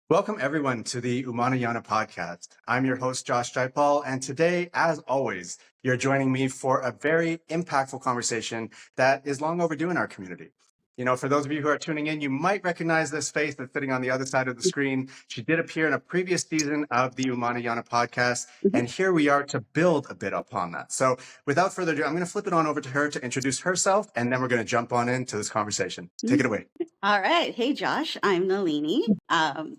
Welcome, everyone, to the Umanayana podcast. I'm your host, Josh Jaipal, and today, as always, you're joining me for a very impactful conversation that is long overdue in our community. For those of you who are tuning in, you might recognize this face that's sitting on the other side of the screen. She did appear in a previous season of the Umanayana podcast, and here we are to build a bit upon that. So without further ado, I'm going to flip it on over to her to introduce herself, and then we're going to jump on into this conversation. Take it away. All right. Hey, Josh, I'm Nalini.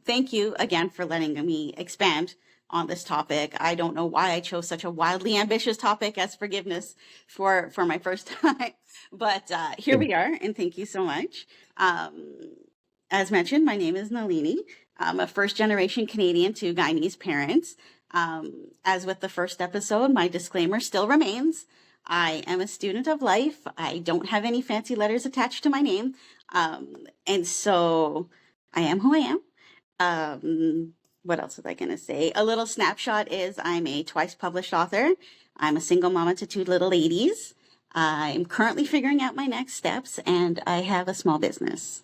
Thank you again for letting me expand on this topic. I don't know why I chose such a wildly ambitious topic as forgiveness for my first time, but here we are, and thank you so much. As mentioned, my name is Nalini. I'm a first-generation Canadian to Guyanese parents. As with the first episode, my disclaimer still remains. I am a student of life. I don't have any fancy letters attached to my name. And so I am who I am. What else was I going to say? A little snapshot is I'm a twice published author. I'm a single mama to two little ladies. I'm currently figuring out my next steps, and I have a small business.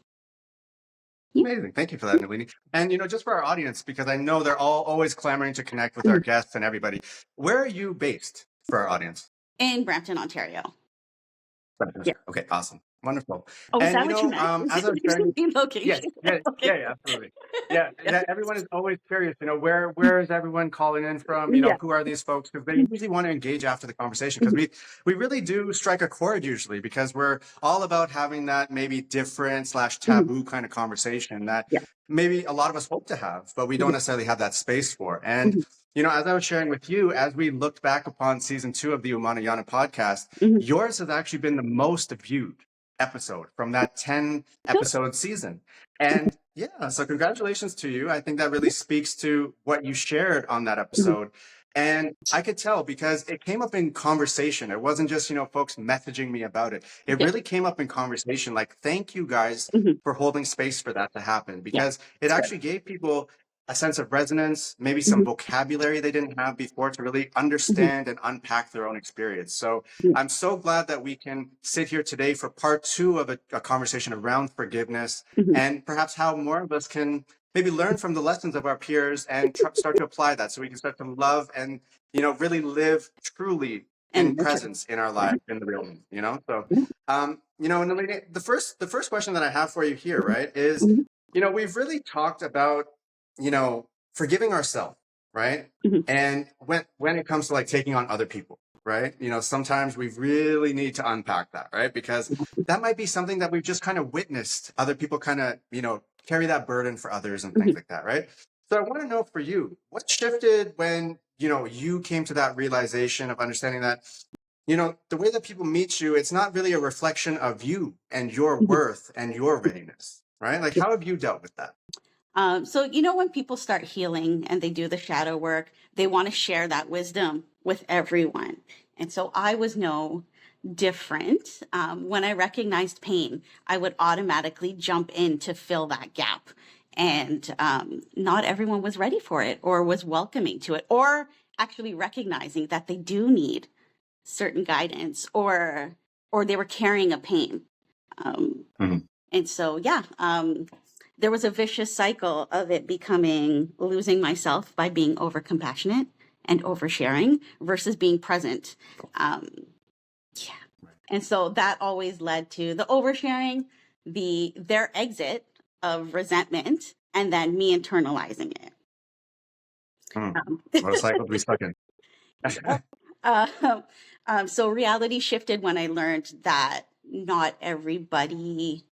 Amazing. Thank you for that, Nalini. And, just for our audience, because I know they're all always clamoring to connect with our guests and everybody, where are you based for our audience? In Brampton, Ontario. Yeah. Okay, awesome. Wonderful. Oh, is And, that what you meant? as I was sharing, Location. yeah, Okay. yeah, absolutely. Yeah, everyone is always curious, where is everyone calling in from? Yeah. Who are these folks? Because they usually want to engage after the conversation, because we really do strike a chord usually, because we're all about having that maybe different / taboo kind of conversation that Yeah. maybe a lot of us hope to have, but we don't necessarily have that space for. And as I was sharing with you, as we looked back upon season 2 of the Umanayana podcast, yours has actually been the most viewed episode from that 10 episode season. And yeah, so congratulations to you. I think that really speaks to what you shared on that episode. And I could tell because it came up in conversation. It wasn't just, folks messaging me about it. It really came up in conversation. Like, thank you guys for holding space for that to happen, because it actually gave people a sense of resonance, maybe some vocabulary they didn't have before to really understand and unpack their own experience. So I'm so glad that we can sit here today for part 2 of a conversation around forgiveness and perhaps how more of us can maybe learn from the lessons of our peers and start to apply that so we can start to love and, really live truly in presence in our life, in the real moment, So, Nalini, the first question that I have for you here, right, is, we've really talked about forgiving ourselves, right? And when it comes to like taking on other people, right? Sometimes we really need to unpack that, right? Because that might be something that we've just kind of witnessed other people kind of, carry that burden for others and things like that, right? So I want to know for you, what shifted when, you came to that realization of understanding that, the way that people meet you, it's not really a reflection of you and your worth and your readiness, right? Like, how have you dealt with that? So, when people start healing and they do the shadow work, they want to share that wisdom with everyone. And so I was no different. When I recognized pain, I would automatically jump in to fill that gap. And not everyone was ready for it or was welcoming to it or actually recognizing that they do need certain guidance or they were carrying a pain. And so, there was a vicious cycle of it becoming losing myself by being over compassionate and oversharing versus being present. And so that always led to the oversharing, their exit of resentment, and then me internalizing it. What a cycle to be stuck in. So reality shifted when I learned that not everybody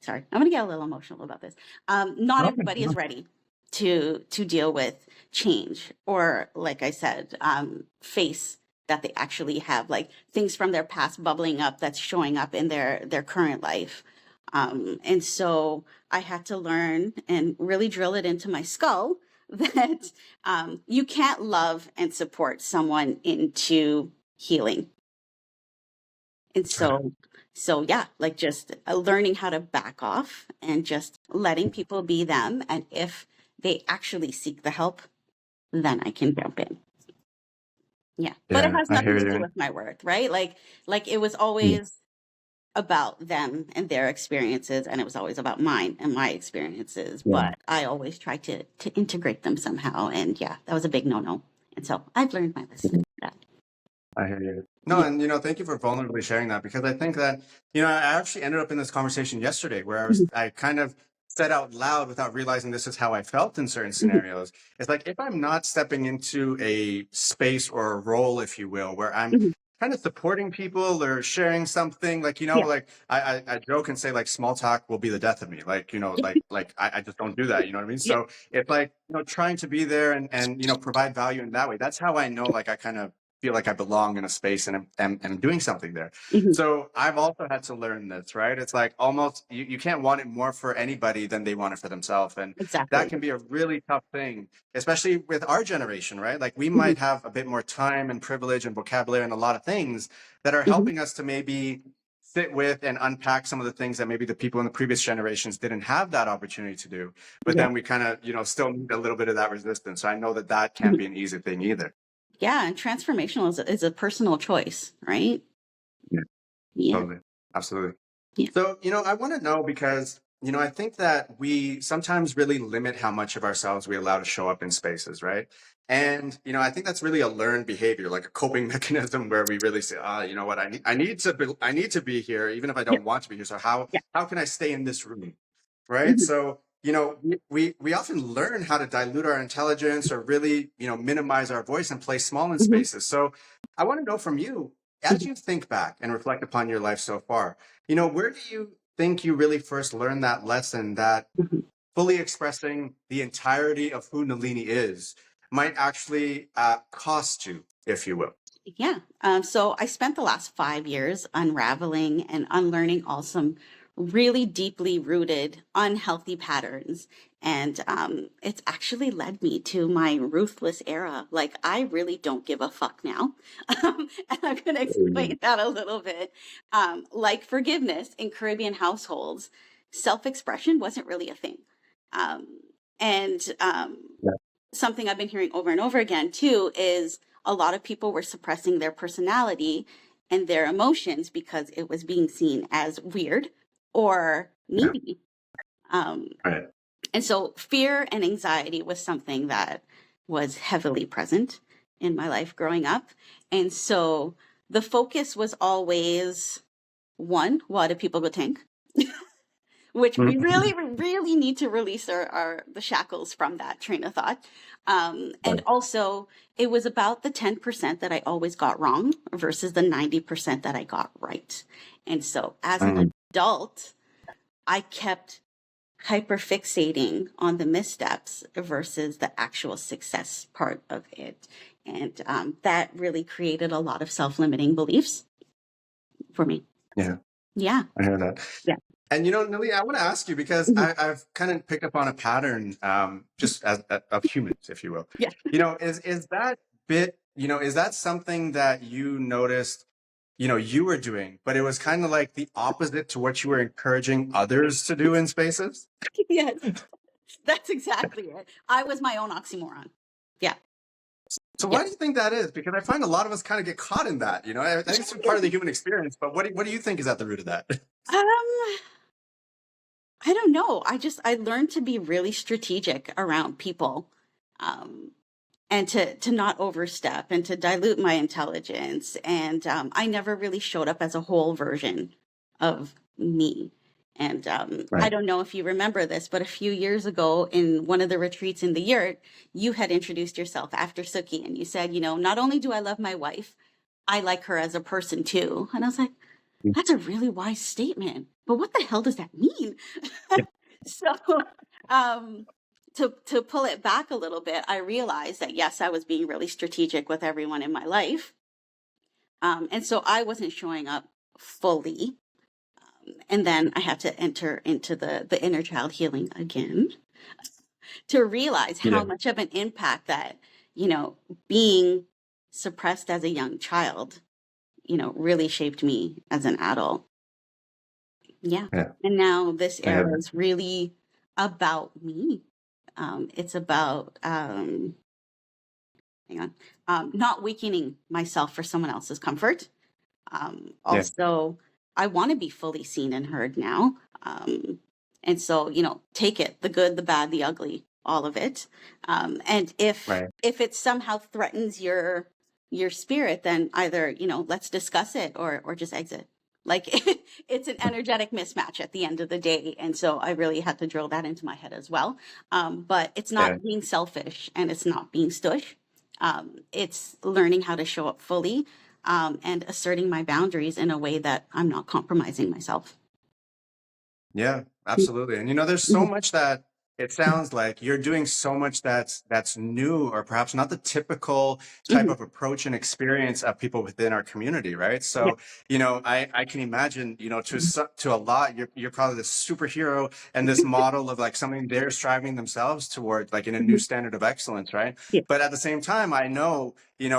sorry, I'm going to get a little emotional about this. Not everybody is ready to deal with change or, like I said, face that they actually have, like things from their past bubbling up that's showing up in their current life. And so I had to learn and really drill it into my skull that you can't love and support someone into healing. And so like just learning how to back off and just letting people be them. And if they actually seek the help, then I can jump in. Yeah. But it has nothing to do with my worth, right? Like it was always about them and their experiences, and it was always about mine and my experiences. Yeah. But I always tried to integrate them somehow, and yeah, that was a big no-no. And so I've learned my lesson. Yeah. I hear you. No, Yeah. and thank you for vulnerably sharing that, because I think that, I actually ended up in this conversation yesterday where I kind of said out loud without realizing this is how I felt in certain scenarios. It's like, if I'm not stepping into a space or a role, if you will, where I'm Mhm. kind of supporting people or sharing something, like, Yeah. like I joke and say, like, small talk will be the death of me. Like, like I just don't do that. You know what I mean? Yeah. So it's like, trying to be there and provide value in that way. That's how I know, like, I kind of feel like I belong in a space and I'm doing something there. Mhm. So I've also had to learn this, right? It's like, almost you can't want it more for anybody than they want it for themselves. And that Exactly. can be a really tough thing, especially with our generation, right? Like, we Mhm. might have a bit more time and privilege and vocabulary and a lot of things that are Mhm. helping us to maybe sit with and unpack some of the things that maybe the people in the previous generations didn't have that opportunity to do. But Yeah. then we kind of, still need a little bit of that resistance. So I know that that can't Mhm. be an easy thing either. Yeah, and transformational is a personal choice, right? Yeah. Yeah. Totally. Absolutely. Yeah. So, I want to know, because, I think that we sometimes really limit how much of ourselves we allow to show up in spaces, right? And, I think that's really a learned behavior, like a coping mechanism, where we really say, you know what, I need to be here, even if I Yeah. don't want to be here. So Yeah. how can I stay in this room? Right. Mhm. So, we often learn how to dilute our intelligence, or really, minimize our voice and play small in Mhm. spaces. So I want to know from you, as Mhm. you think back and reflect upon your life so far, where do you think you really first learned that lesson, that Mhm. fully expressing the entirety of who Nalini is might actually cost you, if you will? Yeah. So I spent the last 5 years unraveling and unlearning all some really deeply rooted unhealthy patterns. And it's actually led me to my ruthless era. Like, I really don't give a fuck now. And I'm going to explain that a little bit. Like forgiveness in Caribbean households, self expression wasn't really a thing. Um, and Yeah. something I've been hearing over and over again too is a lot of people were suppressing their personality and their emotions because it was being seen as weird or Yeah. needy. Um, Right. and so fear and anxiety was something that was heavily present in my life growing up. And so the focus was always one, what do people go think? Which we really, really need to release the shackles from that train of thought. And also, it was about the 10% that I always got wrong versus the 90% that I got right. And so, as an adult, I kept hyperfixating on the missteps versus the actual success part of it. And that really created a lot of self limiting beliefs for me. Yeah. Yeah. I hear that. Yeah. And Nili, I want to ask you, because Mhm. I've kind of picked up on a pattern, just of humans, if you will. Yeah. Is that bit, is that something that you noticed, you were doing, but it was kind of like the opposite to what you were encouraging others to do in spaces? Yes. That's exactly it. I was my own oxymoron. Yeah. So Yeah. why do you think that is? Because I find a lot of us kind of get caught in that. I think it's part of the human experience. But what do you think is at the root of that? Um, I don't know. I learned to be really strategic around people. Um, and to not overstep and to dilute my intelligence. And I never really showed up as a whole version of me. And I Right. don't know if you remember this, but a few years ago in one of the retreats in the yurt, you had introduced yourself after Suki, and you said, not only do I love my wife, I like her as a person too. And I was like, that's a really wise statement, but what the hell does that mean? So, um, to pull it back a little bit, I realized that yes, I was being really strategic with everyone in my life, and so I wasn't showing up fully. And then I had to enter into the inner child healing again to realize how Yeah. much of an impact that being suppressed as a young child, really shaped me as an adult. Yeah. Yeah. And now this I hear era that. is really about me. It's about, hang on, not weakening myself for someone else's comfort. Yeah. Also, I want to be fully seen and heard now. And so, take it, the good, the bad, the ugly, all of it. And Right. if it somehow threatens your spirit, then either, let's discuss it or just exit. Like it's an energetic mismatch at the end of the day. And so I really had to drill that into my head as well. But it's Yeah. not being selfish and it's not being stush. It's learning how to show up fully, and asserting my boundaries in a way that I'm not compromising myself. Yeah, absolutely. And there's so Mhm. much that it sounds like you're doing so much that's new or perhaps not the typical type Mhm. of approach and experience of people within our community, right? Yeah. So, I can imagine, to a lot, you're probably the superhero and this model of like something they're striving themselves towards, like in a new Mhm. standard of excellence, right? Yeah. But at the same time, I know,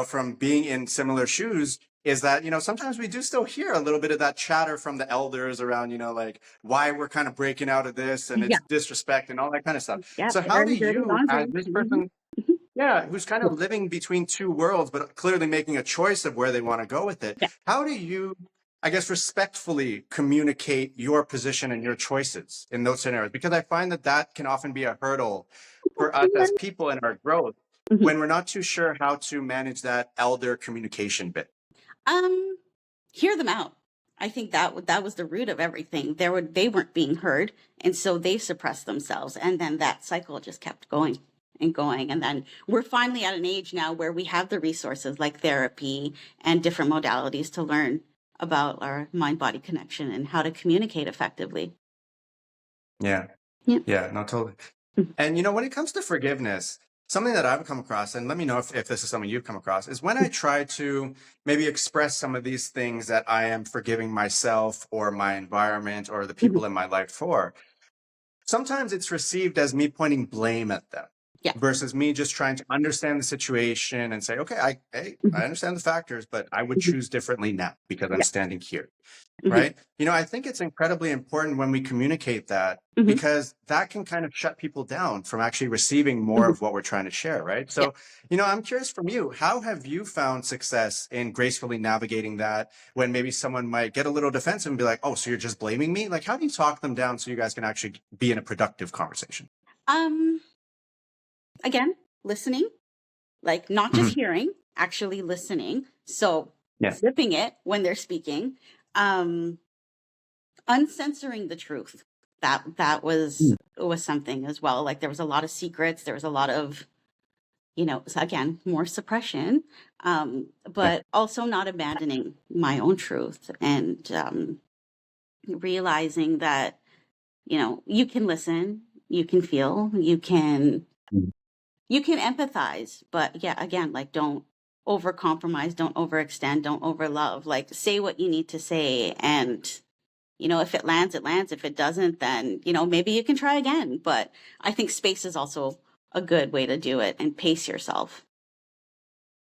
from being in similar shoes, is that sometimes we do still hear a little bit of that chatter from the elders around like why we're kind of breaking out of this and Yeah. it's disrespect and all that kind of stuff. Yeah. So how do Very dirty you, as laundry. this Mhm. person, Mhm. yeah, who's kind Yeah. of living between two worlds but clearly making a choice of where they want to go with it, Yeah. how do you, I guess, respectfully communicate your position and your choices in those scenarios? Because I find that that can often be a hurdle for us as people in our growth Mhm. when we're not too sure how to manage that elder communication bit. Um, Hear them out. I think that was the root of everything. They weren't being heard, and so they suppressed themselves, and then that cycle just kept going and going. And then we're finally at an age now where we have the resources like therapy and different modalities to learn about our mind body connection and how to communicate effectively. Yeah. Yeah. Yeah, no, totally. Mhm. And when it comes to forgiveness, something that I've come across, and let me know if this is something you've come across, is when I try to maybe express some of these things that I am forgiving myself or my environment or the Mhm. people in my life for, sometimes it's received as me pointing blame at them Yeah. versus me just trying to understand the situation and say, okay, I Mhm. understand the factors, but I would Mhm. choose differently now because I'm Yeah. standing here. Mhm. Right? I think it's incredibly important when we communicate that Mhm. because that can kind of shut people down from actually receiving more Mhm. of what we're trying to share, right? Yeah. So, I'm curious from you, how have you found success in gracefully navigating that when maybe someone might get a little defensive and be like, oh, so you're just blaming me? Like, how do you talk them down so you guys can actually be in a productive conversation? Um, Again, listening, like not just Mhm. hearing, actually listening. So Yeah. zipping it when they're speaking, um, uncensoring the truth. That was something as well. Like there was a lot of secrets. There was a lot of, so again, more suppression, Yeah. but also not abandoning my own truth and realizing that you can listen, you can feel, Mhm. you can empathize, but yeah, again, like don't over compromise, don't overextend, don't over love. Like say what you need to say. And, if it lands, it lands. If it doesn't, then, maybe you can try again. But I think space is also a good way to do it and pace yourself.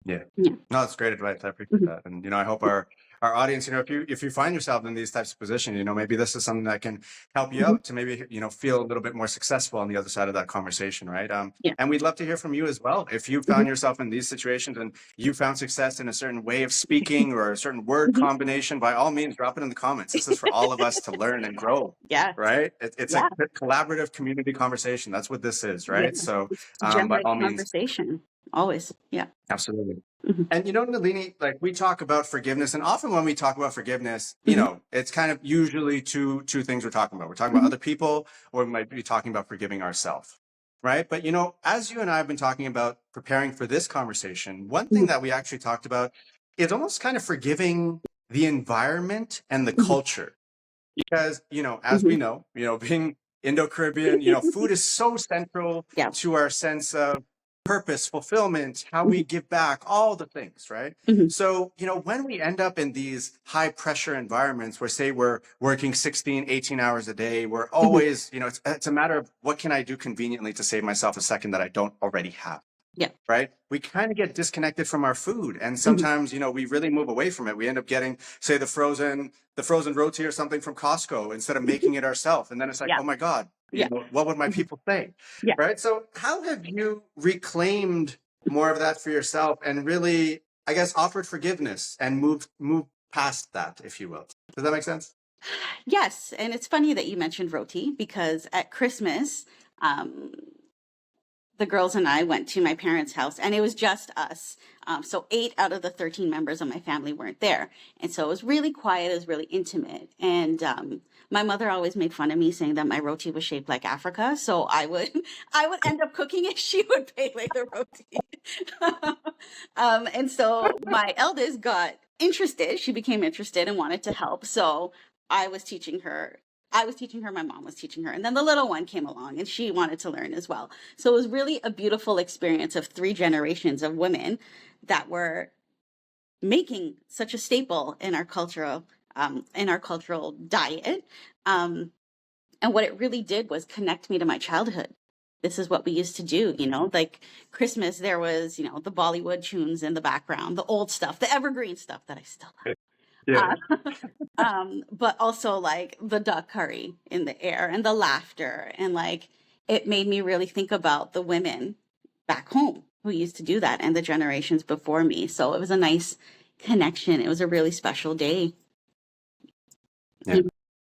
Yeah. Yeah. No, that's great advice. I appreciate Mhm. that. And I hope our audience, if you find yourself in these types of positions, maybe this is something that can help you Mhm. out to maybe, feel a little bit more successful on the other side of that conversation, right? Yeah. And we'd love to hear from you as well. If you Mhm. found yourself in these situations and you found success in a certain way of speaking or a certain word Mhm. combination, by all means, drop it in the comments. This is for all of us to learn and grow, Yeah. right? It's a Yeah. collaborative community conversation. That's what this is, Yeah. right? So, It's by generates all means, conversation. Always. Yeah. absolutely. Mhm. And Nalini, like we talk about forgiveness, and often when we talk about forgiveness, Mhm. it's kind of usually two things we're talking about. We're talking about Mhm. other people, or we might be talking about forgiving ourselves, right? But as you and I have been talking about preparing for this conversation, one thing Mhm. that we actually talked about is almost kind of forgiving the environment and the Mhm. culture, because as we Mhm. know, being Indo-Caribbean, food is so central Yeah. to our sense of purpose, fulfillment, how we Mhm. give back, all the things, right? Mhm. So when we end up in these high pressure environments where, say, we're working 16, 18 hours a day, we're Mhm. always, it's a matter of what can I do conveniently to save myself a second that I don't already have, Yeah. right? We kind of get disconnected from our food. And Mhm. sometimes, we really move away from it. We end up getting, say, the frozen roti or something from Costco instead of making it ourselves. And then it's like, Yeah. oh my God, Yeah. what would my Mhm. people say? Yeah. Right. So how have you reclaimed more of that for yourself and really, I guess, offered forgiveness and moved past that, if you will? Does that make sense? Yes, and it's funny that you mentioned roti because at Christmas, um, the girls and I went to my parents' house, and it was just us. So 8 out of the 13 members of my family weren't there, and so it was really quiet. It was really intimate, and my mother always made fun of me, saying that my roti was shaped like Africa. So I would I would end up cooking it. She would pay like the roti, and so my eldest got interested. She became interested and wanted to help. So I was teaching her. I was teaching her, my mom was teaching her, and then the little one came along and she wanted to learn as well. So it was really a beautiful experience of 3 generations of women that were making such a staple in our cultural diet. Um, and what it really did was connect me to my childhood. This is what we used to do, like Christmas, there was, the Bollywood tunes in the background, the old stuff, the evergreen stuff that I still Yeah. love. But also like the duck curry in the air and the laughter. And like, it made me really think about the women back home who used to do that and the generations before me. So it was a nice connection. It was a really special day. Yeah.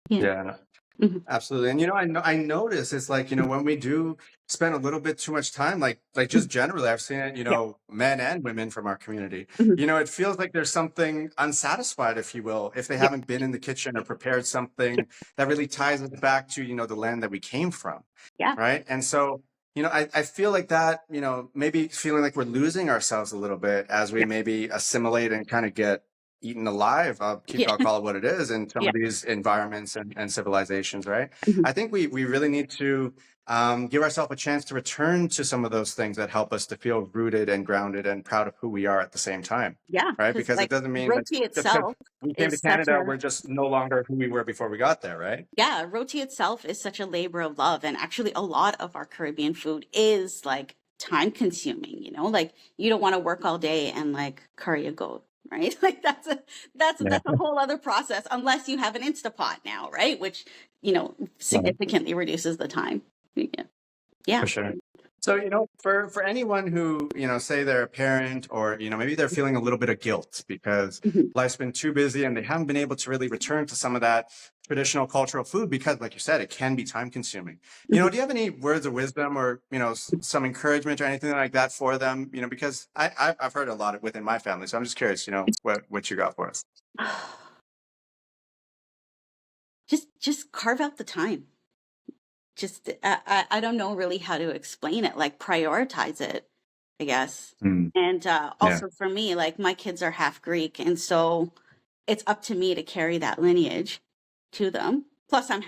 Yeah. Yeah. Mhm. Absolutely. And I notice it's like, when we do spend a little bit too much time, like Mhm. just generally, I've seen it, Yeah. men and women from our community, Mhm. it feels like there's something unsatisfied, if you will, if they Yeah. haven't been in the kitchen or prepared something that really ties us back to, the land that we came from. Yeah. Right. And so, I feel like that, maybe feeling like we're losing ourselves a little bit as we Yeah. maybe assimilate and kind of get eaten alive. Yeah. I'll call it what it is in some Yeah. of these environments and civilizations, right? Mhm. I think we really need to give ourselves a chance to return to some of those things that help us to feel rooted and grounded and proud of who we are at the same time, Yeah. right? Because Because it like doesn't mean that roti just because itself we came to is such Canada, a we're just no longer who we were before we got there, right? Yeah, roti itself is such a labor of love. And actually, a lot of our Caribbean food is like time consuming, like you don't want to work all day and like curry a goat, right? Like Yeah. that's a whole other process unless you have an Instapot now, right? Which, Right. significantly reduces the time. Yeah. For Yeah. sure. So, for anyone who, say they're a parent or, maybe they're feeling a little bit of guilt because Mhm. life's been too busy and they haven't been able to really return to some of that traditional cultural food because, like you said, it can be time consuming. Mhm. Do you have any words of wisdom or, some encouragement or anything like that for them? Because I've heard a lot of within my family. So I'm just curious, what you got for us. Just carve out the time. Just I don't know really how to explain it. Like prioritize it, I guess. Mm. And Yeah. also for me, like my kids are half Greek, and so it's up to me to carry that lineage to them. Plus, I'm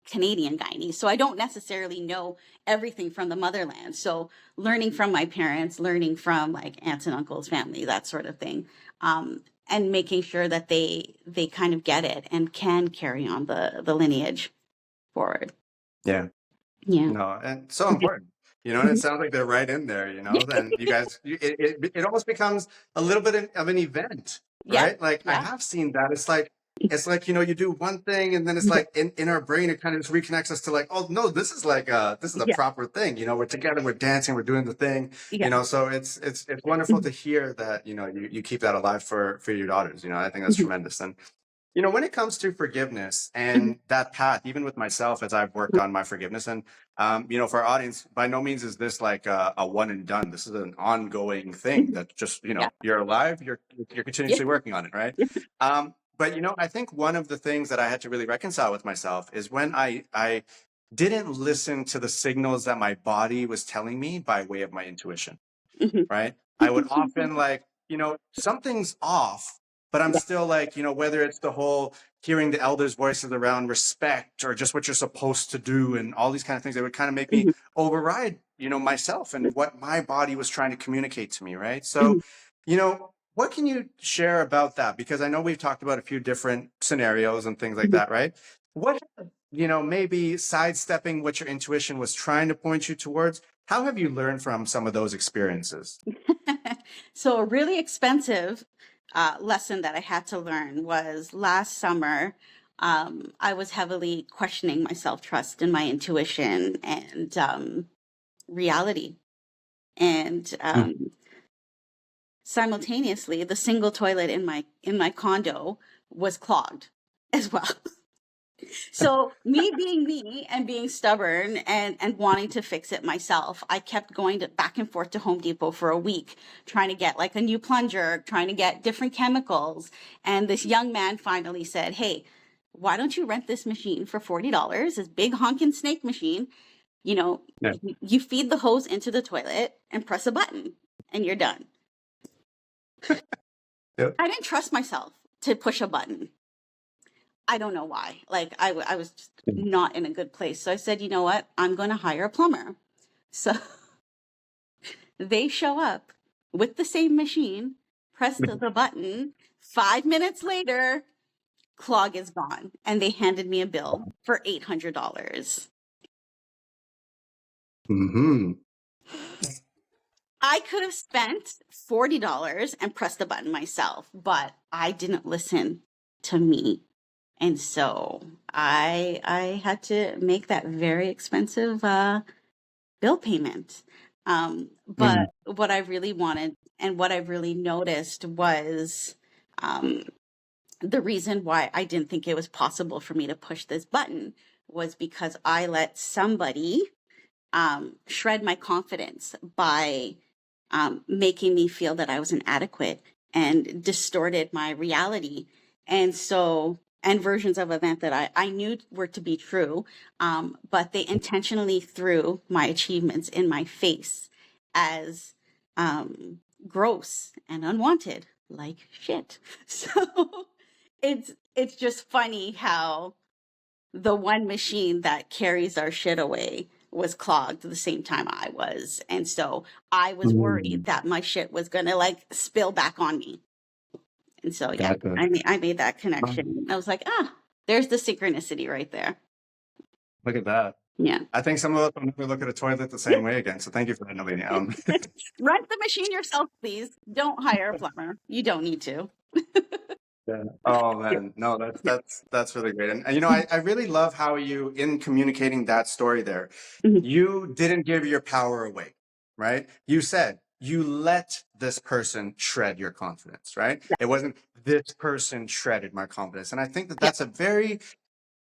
Canadian Guyanese, so I don't necessarily know everything from the motherland. So learning from my parents, learning from like aunts and uncles, family, that sort of thing, and making sure that they kind of get it and can carry on the lineage forward. Yeah. Yeah. No, and so important, and it Mhm. sounds like they're right in there, and you guys, it almost becomes a little bit of an event, Yeah. right? Like I Yeah. have seen that. It's like, you do one thing and then it's like in our brain, it kind of just reconnects us to like, oh no, this is a Yeah. proper thing. We're together, we're dancing, we're doing the thing, Yeah. so it's wonderful Mhm. to hear that, you keep that alive for your daughters. I think that's Mhm. tremendous. And when it comes to forgiveness Mhm. and that path, even with myself, as I've worked on my forgiveness, and for our audience, by no means is this like a one and done. This is an ongoing thing Mhm. that just Yeah. you're alive, you're Yeah. continuously working on it, right? But I think one of the things that I had to really reconcile with myself is when I didn't listen to the signals that my body was telling me by way of my intuition, Mhm. right? I would often like, something's off, but I'm Yeah. still like, whether it's the whole hearing the elders' voices around respect or just what you're supposed to do and all these kind of things that would kind of make me Mhm. override, myself and what my body was trying to communicate to me, right? So, Mhm. what can you share about that? Because I know we've talked about a few different scenarios and things like Mhm. that, right? What, maybe sidestepping what your intuition was trying to point you towards, how have you learned from some of those experiences? So a really expensive lesson that I had to learn was last summer. I was heavily questioning my self trust and my intuition and reality, and Mm. simultaneously, the single toilet in my condo was clogged as well. So me being me and being stubborn and wanting to fix it myself, I kept going back and forth to Home Depot for a week, trying to get like a new plunger, trying to get different chemicals. And this young man finally said, "Hey, why don't you rent this machine for $40? This big honkin' snake machine. You know, Yeah. you feed the hose into the toilet and press a button and you're done." Yep. I didn't trust myself to push a button. I don't know why. Like I was just not in a good place. So I said, you know what? I'm going to hire a plumber. So they show up with the same machine, press the button. 5 minutes later, clog is gone. And they handed me a bill for $800. Mm-hmm. I could have spent $40 and pressed the button myself, but I didn't listen to me. And so I had to make that very expensive bill payment. But what I really wanted and what I really noticed was the reason why I didn't think it was possible for me to push this button was because I let somebody shred my confidence by making me feel that I was inadequate and distorted my reality. And so, and versions of event that I knew were to be true, but they intentionally threw my achievements in my face as gross and unwanted, like shit. So it's just funny how the one machine that carries our shit away was clogged the same time I was. And so I was worried that my shit was going to like spill back on me. And so, yeah, Gotcha. I made that connection. I was like, there's the synchronicity right there. Look at that. Yeah. I think some of us will never look at a toilet the same way again. So thank you for that, Nalini. Rent the machine yourself, please. Don't hire a plumber. You don't need to. Yeah. Oh man, no, that's really great. And you know, I really love how you, in communicating that story there, you didn't give your power away, right? You said you let this person shred your confidence, right? It wasn't this person shredded my confidence. And I think that that's a very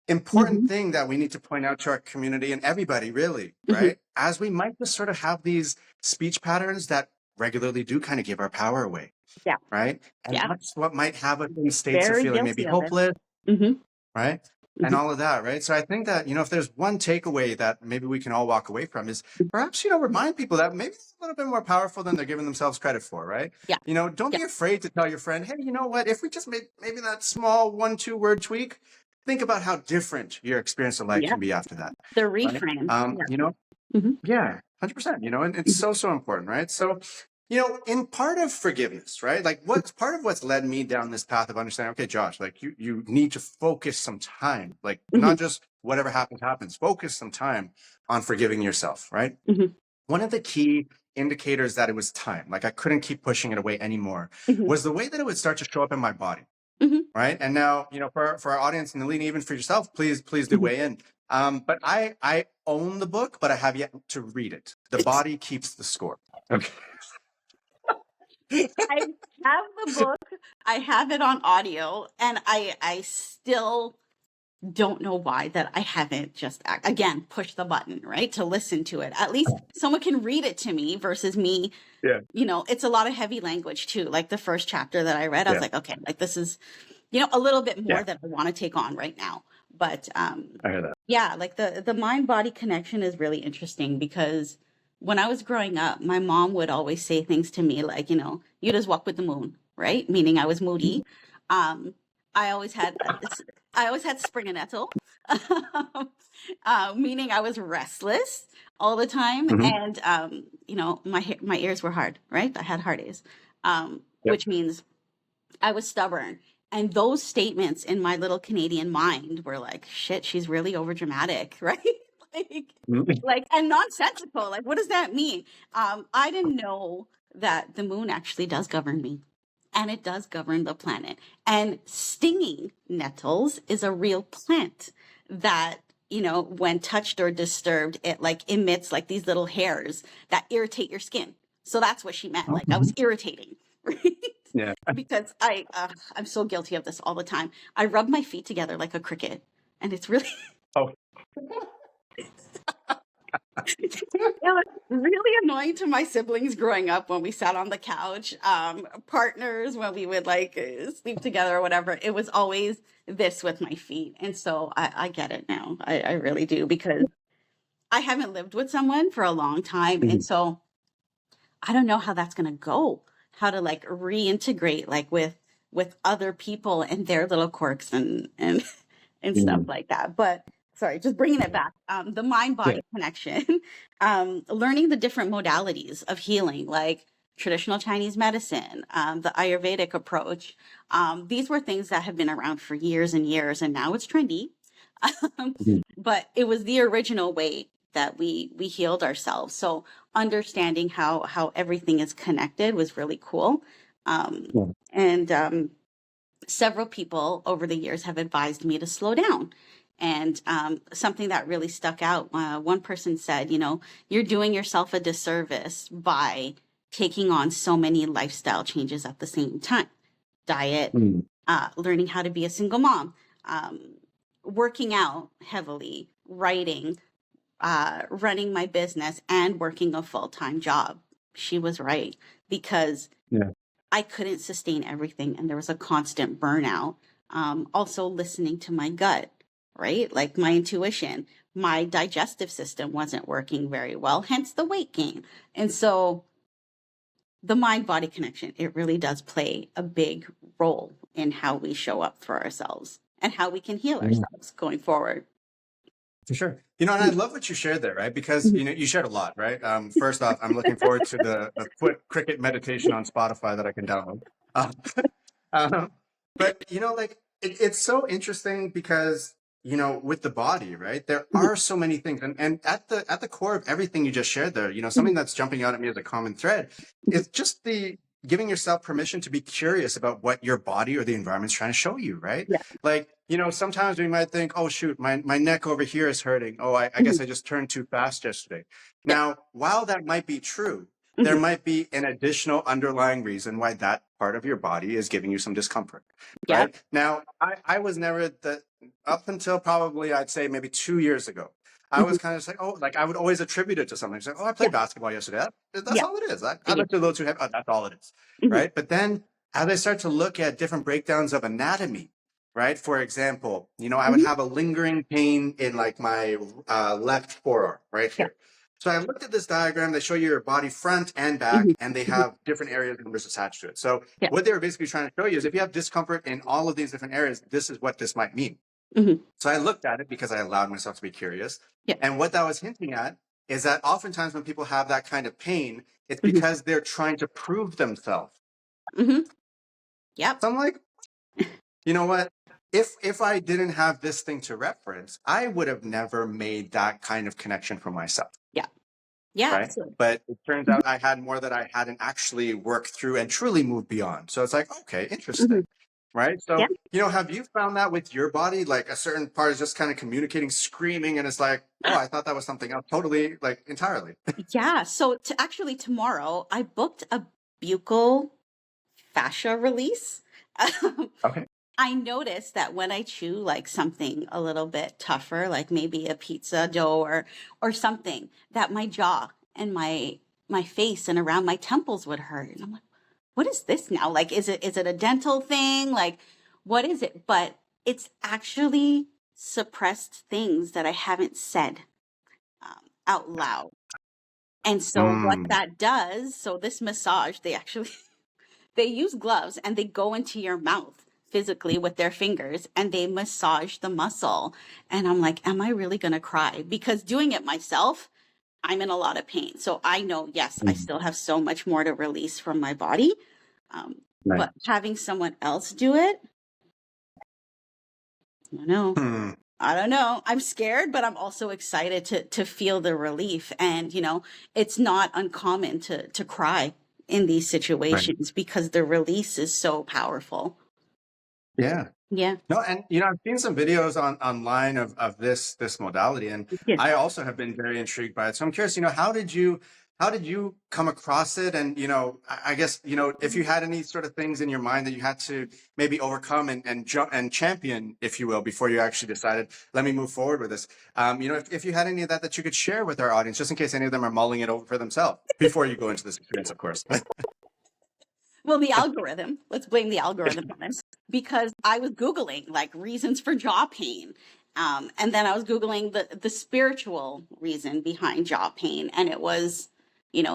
important thing that we need to point out to our community and everybody, really, right? As we might just sort of have these speech patterns that regularly do kind of give our power away. Yeah. Right. And Yeah. that's what might have us in states of Very feeling maybe guilty of it. hopeless, right? And all of that, right? So I think that, you know, if there's one takeaway that maybe we can all walk away from is perhaps, you know, remind people that maybe it's a little bit more powerful than they're giving themselves credit for, right? Yeah. You know, don't be afraid to tell your friend, hey, you know what, if we just made maybe that small 1-2 word tweak, think about how different your experience of life can be after that. The reframe. Right? You know, yeah, 100%, you know, and it's so important, right? So, you know, in part of forgiveness, right? Like what's part of what's led me down this path of understanding, okay, Josh, like you need to focus some time, like not just whatever happens, focus some time on forgiving yourself, right? One of the key indicators that it was time, like I couldn't keep pushing it away anymore, was the way that it would start to show up in my body. Right. And now, you know, for our audience, and Nalini, even for yourself, please do weigh in. But I own the book, but I have yet to read it. The Body Keeps the Score. Okay. I have the book. I have it on audio, and I still don't know why that I haven't just again pushed the button, right, to listen to it. At least someone can read it to me versus me. Yeah. You know, it's a lot of heavy language too. Like the first chapter that I read, I was like, okay, like this is, you know, a little bit more that I want to take on right now. But I hear that. yeah, like the mind body connection is really interesting because when I was growing up, my mom would always say things to me like, you know, you just walk with the moon, right? Meaning I was moody. I always had spring nettle, meaning I was restless all the time, and you know, my ears were hard, right? I had heart A's, which means I was stubborn. And those statements in my little Canadian mind were like, shit, she's really overdramatic, right? like, and nonsensical. Like, what does that mean? I didn't know that the moon actually does govern me. And it does govern the planet. And stinging nettles is a real plant that, you know, when touched or disturbed, it like emits like these little hairs that irritate your skin. So that's what she meant. Like I was irritating, right? Yeah. Because I'm so guilty of this all the time. I rub my feet together like a cricket. And it's really Oh, it was really annoying to my siblings growing up when we sat on the couch, partners when we would like sleep together or whatever. It was always this with my feet. And so I get it now. I really do, because I haven't lived with someone for a long time. And so I don't know how that's going to go, how to like reintegrate like with other people and their little quirks and and stuff like that. But sorry, just bringing it back, the mind yeah. body connection, learning the different modalities of healing, like traditional Chinese medicine, the Ayurvedic approach. These were things that have been around for years and years, and now it's trendy. But it was the original way that we healed ourselves. So understanding how everything is connected was really cool. And several people over the years have advised me to slow down. And something that really stuck out, one person said, you know, you're doing yourself a disservice by taking on so many lifestyle changes at the same time. Diet, learning how to be a single mom, working out heavily, writing, running my business, and working a full-time job. She was right, because Yeah. I couldn't sustain everything, and there was a constant burnout. Also listening to my gut, right? Like my intuition, my digestive system wasn't working very well, hence the weight gain. And so the mind body connection, it really does play a big role in how we show up for ourselves and how we can heal ourselves going forward. For sure. You know, and I love what you shared there, right? Because, you know, you shared a lot, right? First off, I'm looking forward to the quick cricket meditation on Spotify that I can download. Uh, but, you know, like it's so interesting because, you know, with the body, right? There are so many things. And at the core of everything you just shared there, you know, something that's jumping out at me as a common thread is just the giving yourself permission to be curious about what your body or the environment's trying to show you, right? Yeah. Like, you know, sometimes we might think, oh, shoot, my neck over here is hurting. Oh, I guess I just turned too fast yesterday. Now, while that might be true, there might be an additional underlying reason why that part of your body is giving you some discomfort, Yeah. right? Now, I was never up until probably, I'd say maybe 2 years ago, I was kind of just like, oh, like I would always attribute it to something. It's like, oh, I played basketball yesterday. That's Yeah. all it is. I looked a little too heavy. Oh, that's all it is, Mhm. right? But then as I start to look at different breakdowns of anatomy, right? For example, you know, I would have a lingering pain in like my left forearm right Yeah. here. So I looked at this diagram. They show you your body front and back, and they have different areas and numbers attached to it. So Yeah. what they were basically trying to show you is if you have discomfort in all of these different areas, this is what this might mean. So I looked at it because I allowed myself to be curious. Yeah. And what that was hinting at is that oftentimes when people have that kind of pain, it's because they're trying to prove themselves. Yep. So I'm like, you know what? If I didn't have this thing to reference, I would have never made that kind of connection for myself. Yeah. Yeah. Right. But it turns out I had more that I hadn't actually worked through and truly moved beyond. So it's like, okay, interesting. Right. So, Yeah. you know, have you found that with your body, like a certain part is just kind of communicating, screaming, and it's like, oh, I thought that was something else totally, like entirely. Yeah. So actually tomorrow I booked a buccal fascia release. Okay. I noticed that when I chew like something a little bit tougher, like maybe a pizza dough or something, that my jaw and my face and around my temples would hurt. And I'm like, what is this now? Like, is it a dental thing? Like, what is it? But it's actually suppressed things that I haven't said out loud. And so what that does, so this massage, they actually they use gloves and they go into your mouth physically with their fingers and they massage the muscle. And I'm like, am I really going to cry? Because doing it myself, I'm in a lot of pain. So I know, yes, I still have so much more to release from my body. But having someone else do it, I don't know. I'm scared, but I'm also excited to feel the relief. And, you know, it's not uncommon to cry in these situations because the release is so powerful. Yeah. Yeah. No, and you know, I've seen some videos online of this modality, and Yeah. I also have been very intrigued by it. So I'm curious, you know, how did you how did you come across it? And, I guess, if you had any sort of things in your mind that you had to maybe overcome and jump and champion, if you will, before you actually decided, let me move forward with this. If you had any of that you could share with our audience, just in case any of them are mulling it over for themselves before you go into this experience, of course. Well, the algorithm, let's blame the algorithm on this, because I was Googling like reasons for jaw pain. And then I was Googling the spiritual reason behind jaw pain. And it was,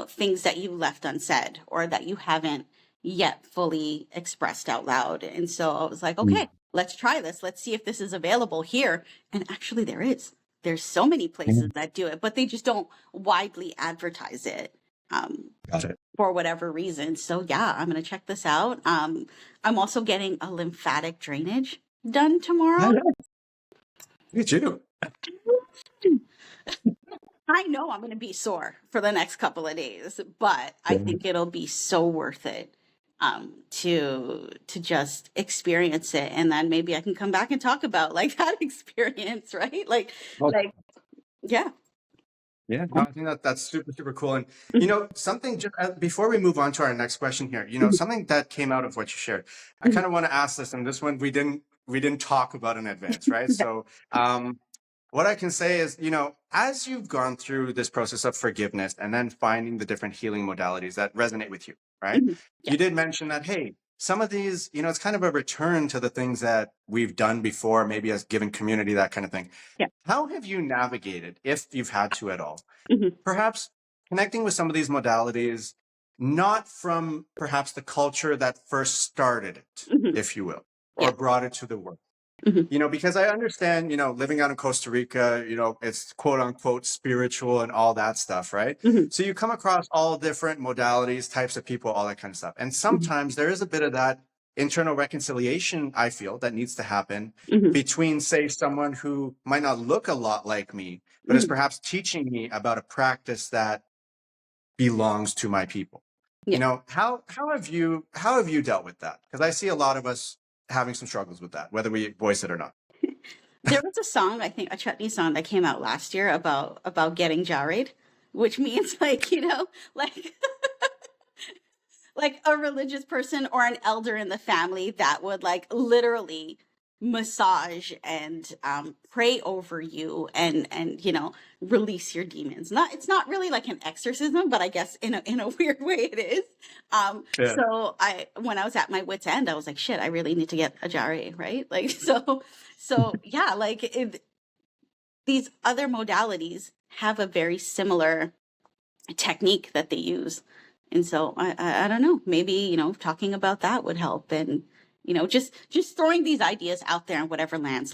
things that you left unsaid or that you haven't yet fully expressed out loud. And so I was like, okay, let's try this. Let's see if this is available here. And actually there is. There's so many places that do it, but they just don't widely advertise it. Got it. For whatever reason. So yeah, I'm going to check this out. I'm also getting a lymphatic drainage done tomorrow. Me too. I know I'm going to be sore for the next couple of days, but I think it'll be so worth it to just experience it, and then maybe I can come back and talk about like that experience, right? Yeah. Yeah, no, I think that's super, super cool. And, something just before we move on to our next question here, something that came out of what you shared, I kind of want to ask this, and this one we didn't talk about in advance, right? So, what I can say is, as you've gone through this process of forgiveness and then finding the different healing modalities that resonate with you, right? Yeah. You did mention that, hey, some of these, it's kind of a return to the things that we've done before, maybe as given community, that kind of thing. Yeah. How have you navigated, if you've had to at all, Mhm. perhaps connecting with some of these modalities, not from perhaps the culture that first started it, Mhm. if you will, Yeah. or brought it to the world? Mhm. Because I understand, living out in Costa Rica, it's quote unquote spiritual and all that stuff, right? Mhm. So you come across all different modalities, types of people, all that kind of stuff. And sometimes there is a bit of that internal reconciliation, I feel, that needs to happen Mhm. between, say, someone who might not look a lot like me, but is Mhm. perhaps teaching me about a practice that belongs to my people. Yeah. How have you dealt with that? Because I see a lot of us having some struggles with that, whether we voice it or not. There was a song, I think a chutney song that came out last year about getting jarried, which means like, like like a religious person or an elder in the family that would like literally massage and pray over you and release your demons. Not It's not really like an exorcism, but I guess in a weird way it is. Yeah. So I when I was at my wit's end, I was like, shit, I really need to get a jare, right? Like so yeah, like these other modalities have a very similar technique that they use. And so I don't know, maybe, talking about that would help, and, just throwing these ideas out there and whatever lands.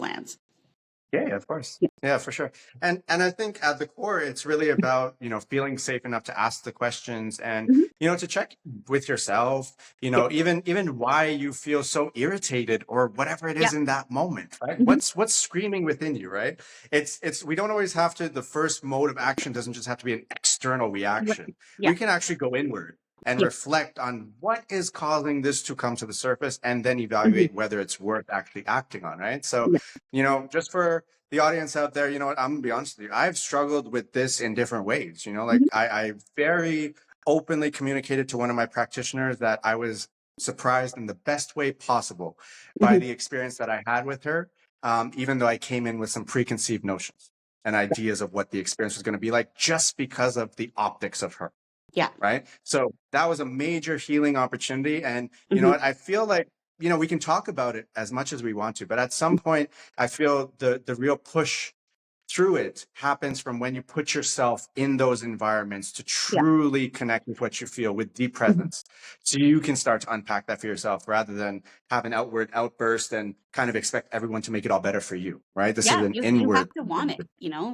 Yeah, of course. Yeah. Yeah, for sure. And I think at the core, it's really about, feeling safe enough to ask the questions and, Mhm. to check with yourself, Yeah. even why you feel so irritated or whatever it Yeah. is in that moment, right? Mhm. What's screaming within you, right? We don't always have to, the first mode of action doesn't just have to be an external reaction. Yeah. We can actually go inward and Yeah. reflect on what is causing this to come to the surface and then Mhm. evaluate whether it's worth actually acting on, right? So, Yeah. just for the audience out there, what, I'm gonna be honest with you, I've struggled with this in different ways. Like Mhm. I very openly communicated to one of my practitioners that I was surprised in the best way possible by Mhm. the experience that I had with her, even though I came in with some preconceived notions and ideas of what the experience was going to be like just because of the optics of her. Yeah. Right. So that was a major healing opportunity. And you know Mhm. what? I feel like, we can talk about it as much as we want to, but at some point, I feel the real push through it happens from when you put yourself in those environments to Yeah. truly connect with what you feel with deep Mhm. presence. So you can start to unpack that for yourself rather than have an outward outburst and kind of expect everyone to make it all better for you. Right. This is Yeah, an you inward. have to want it,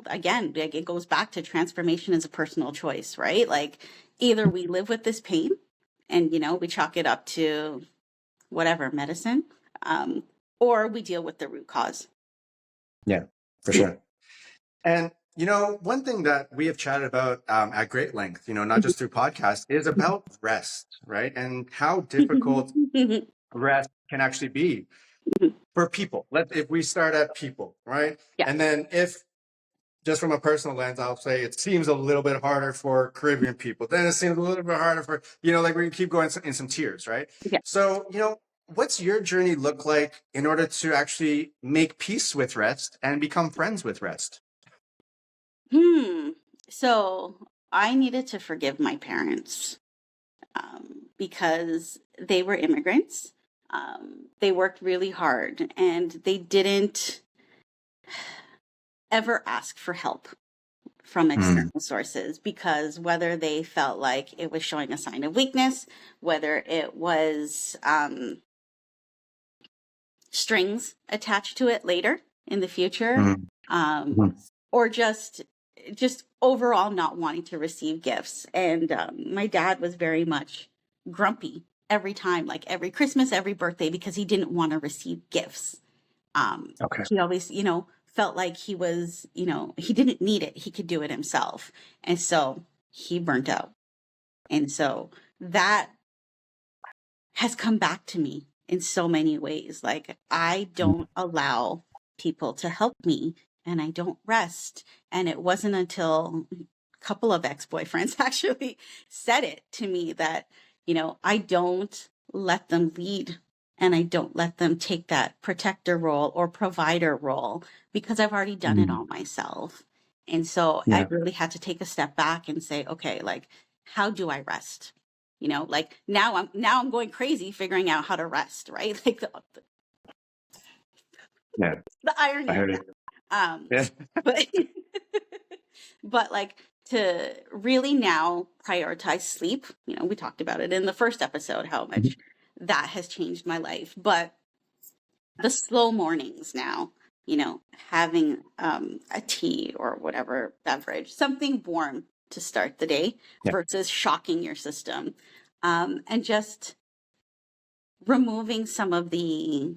again, like it goes back to transformation as a personal choice, right? Like either we live with this pain and, we chalk it up to whatever medicine, um, or we deal with the root cause. Yeah, for sure. And, one thing that we have chatted about at great length, not just through podcasts, is about rest, right? And how difficult rest can actually be for people. If we start at people, right? Yeah. And then if just from a personal lens, I'll say it seems a little bit harder for Caribbean people. Then it seems a little bit harder for, like we keep going in some tiers, right? Yeah. So, what's your journey look like in order to actually make peace with rest and become friends with rest? So I needed to forgive my parents because they were immigrants. They worked really hard and they didn't ever ask for help from external sources, because whether they felt like it was showing a sign of weakness, whether it was strings attached to it later in the future, or just overall not wanting to receive gifts. And my dad was very much grumpy every time, like every Christmas, every birthday, because he didn't want to receive gifts. Okay. He always, felt like he was, he didn't need it. He could do it himself. And so he burnt out. And so that has come back to me in so many ways. Like, I don't allow people to help me and I don't rest. And it wasn't until a couple of ex-boyfriends actually said it to me that, I don't let them lead and I don't let them take that protector role or provider role because I've already done it all myself. And so I really had to take a step back and say, okay, like, how do I rest? Like now I'm going crazy figuring out how to rest, right? Like the irony I of heard that. it. But but like to really now prioritize sleep. We talked about it in the first episode, how much that has changed my life. But the slow mornings now, having a tea or whatever beverage, something warm to start the day versus shocking your system, and just removing some of the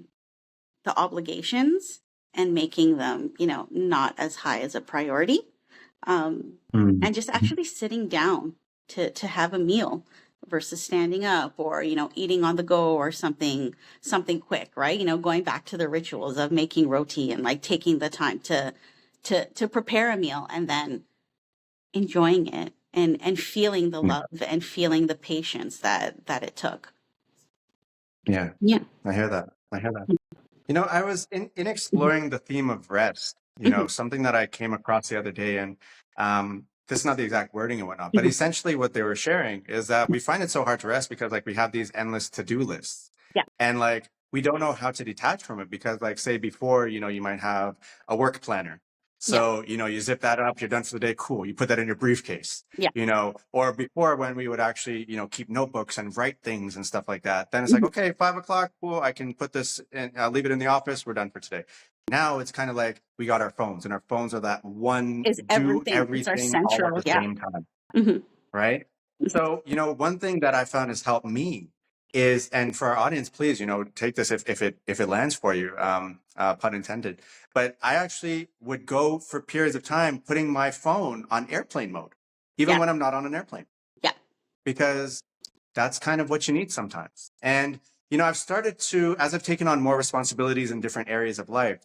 obligations and making them, not as high as a priority, and just actually sitting down to have a meal versus standing up or, eating on the go or something quick, right? Going back to the rituals of making roti and like taking the time to prepare a meal and then enjoying it and feeling the love and feeling the patience that it took. Yeah. Yeah. I hear that. I was in exploring the theme of rest, something that I came across the other day, and this is not the exact wording and whatnot, but essentially what they were sharing is that we find it so hard to rest because like we have these endless to-do lists. Yeah. And like we don't know how to detach from it because like say before, you might have a work planner. So, you zip that up, you're done for the day, cool. You put that in your briefcase. Yeah. Or before when we would actually, keep notebooks and write things and stuff like that. Then it's like, okay, 5 o'clock, cool. I can put this and leave it in the office. We're done for today. Now it's kind of like we got our phones and our phones are that one Is do everything. It's our everything all central. at the Yeah. same time. Right. So, one thing that I found has helped me is, and for our audience, please, take this if it lands for you, pun intended. But I actually would go for periods of time putting my phone on airplane mode, even when I'm not on an airplane. Yeah. Because that's kind of what you need sometimes. And, I've started to, as I've taken on more responsibilities in different areas of life,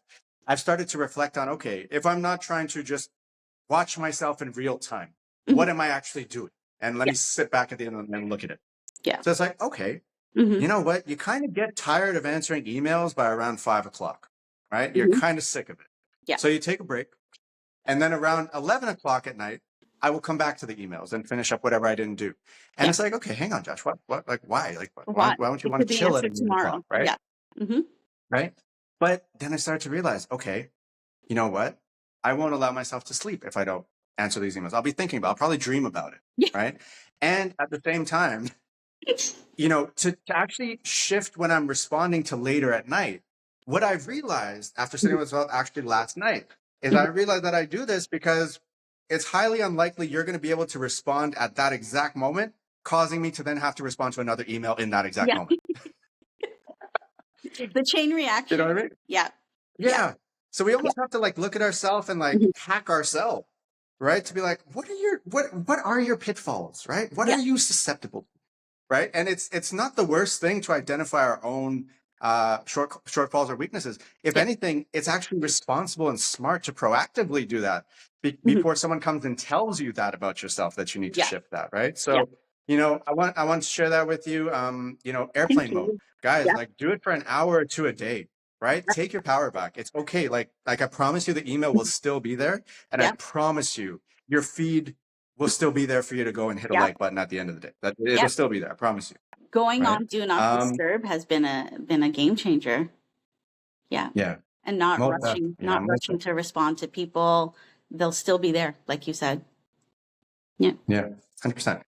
I've started to reflect on, okay, if I'm not trying to just watch myself in real time, what am I actually doing? And let me sit back at the end and look at it. Yeah. So it's like, okay, you know what? You kind of get tired of answering emails by around 5 o'clock, right? You're kind of sick of it. Yeah. So you take a break. And then around 11 o'clock at night, I will come back to the emails and finish up whatever I didn't do. And it's like, okay, hang on, Josh, what, like, why? Like, why don't you want to chill at 11 o'clock, right? Yeah. Right. But then I started to realize, okay, you know what? I won't allow myself to sleep if I don't answer these emails. I'll be thinking about it. I'll probably dream about it. Yeah. Right. And at the same time, to actually shift when I'm responding to later at night, what I've realized after sitting with myself actually last night is I realized that I do this because it's highly unlikely you're going to be able to respond at that exact moment, causing me to then have to respond to another email in that exact moment. The chain reaction. You know what I mean? Yeah. So we almost have to like look at ourselves and like hack ourselves, right? To be like, what are your pitfalls, right? What are you susceptible to? Right. And it's not the worst thing to identify our own shortfalls or weaknesses. If anything, it's actually responsible and smart to proactively do that Mhm. before someone comes and tells you that about yourself, that you need to Yeah. shift that, right? Yeah. So, I want to share that with you. Thank Airplane mode, you. guys, Yeah. like do it for an hour or two a day, right? Take your power back. It's okay. Like I promise you, the email will still be there, and I Yeah. promise you, your feed will still be there for you to go and hit a Yeah. like button at the end of the day. That Yeah. it'll still be there. I promise you, Going right? on do not Um, disturb has been a game changer. Yeah. yeah, And not most def, rushing, you know, not most rushing def. to respond to people. They'll still be there, like you said. Yeah. Yeah, 100%.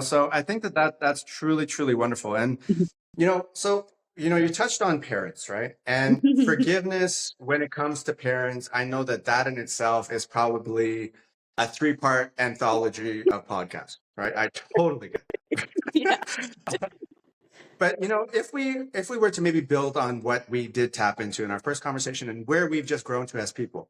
So I think that's truly, truly wonderful. And, Mhm. you touched on parents, right? And forgiveness when it comes to parents, I know that in itself is probably a 3-part anthology of podcasts, right? I totally get Yeah. that. But if we were to maybe build on what we did tap into in our first conversation and where we've just grown to as people,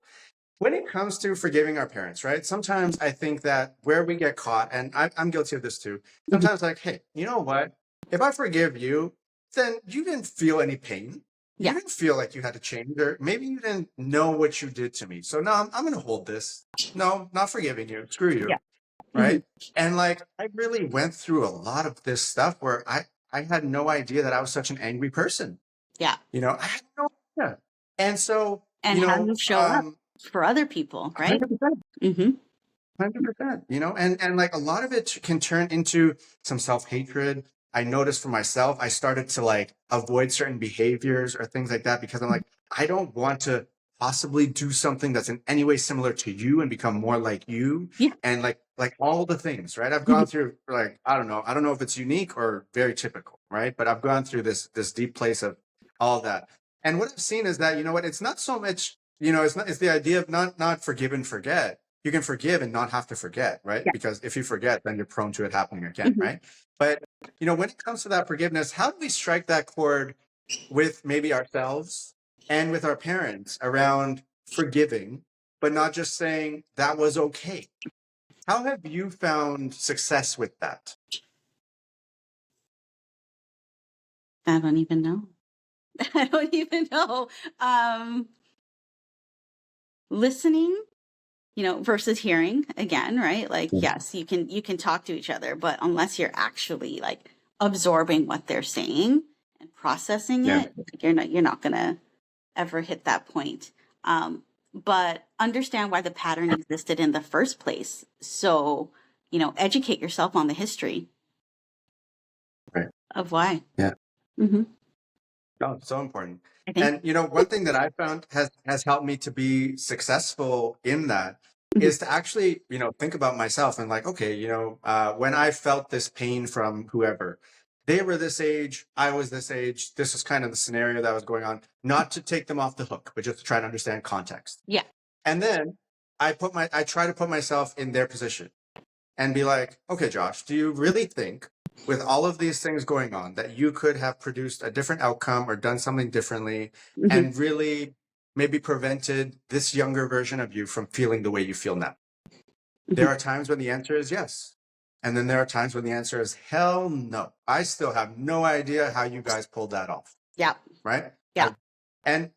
when it comes to forgiving our parents, right? Sometimes I think that where we get caught, and I'm guilty of this too, Mhm. sometimes like, hey, you know what? If I forgive you, then you didn't feel any pain. You Yeah. didn't feel like you had to change, or maybe you didn't know what you did to me. So no, I'm going to hold this. No, not forgiving you. Screw Yeah. you, Mhm. right? And like, I really went through a lot of this stuff where I had no idea that I was such an angry person. Yeah. I had no idea. And so, And how you show up for other people, right? 100%. Mm-hmm. 100%, and like a lot of it can turn into some self-hatred. I noticed for myself, I started to like avoid certain behaviors or things like that because I'm like, I don't want to possibly do something that's in any way similar to you and become more like you. Yeah. And like all the things, right? I've Mhm. gone through, like, I don't know if it's unique or very typical, right? But I've gone through this deep place of all that. And what I've seen is that, it's not so much, it's the idea of not forgive and forget. You can forgive and not have to forget, right? Yeah. Because if you forget, then you're prone to it happening again, Mhm. right? But when it comes to that forgiveness, how do we strike that chord with maybe ourselves and with our parents around forgiving, but not just saying that was okay? How have you found success with that? I don't even know. I don't even know. Um, Listening, versus hearing again, right? Like, yes, you can talk to each other, but unless you're actually like absorbing what they're saying and processing Yeah. it, you're not gonna ever hit that point. But understand why the pattern existed in the first place. So, educate yourself on the history Right. of why. Yeah. Hmm. Oh, so important. I think. And one thing that I found has helped me to be successful in that Mhm. is to actually, think about myself and like, okay, when I felt this pain from whoever, they were this age, I was this age, this was kind of the scenario that was going on, not to take them off the hook, but just to try to understand context. Yeah. And then I try to put myself in their position and be like, okay, Josh, do you really think with all of these things going on that you could have produced a different outcome or done something differently Hmm. and really maybe prevented this younger version of you from feeling the way you feel now? There Hmm. are times when the answer is yes. And then there are times when the answer is hell no. I still have no idea how you guys pulled that off. Yeah. Right? Yeah. And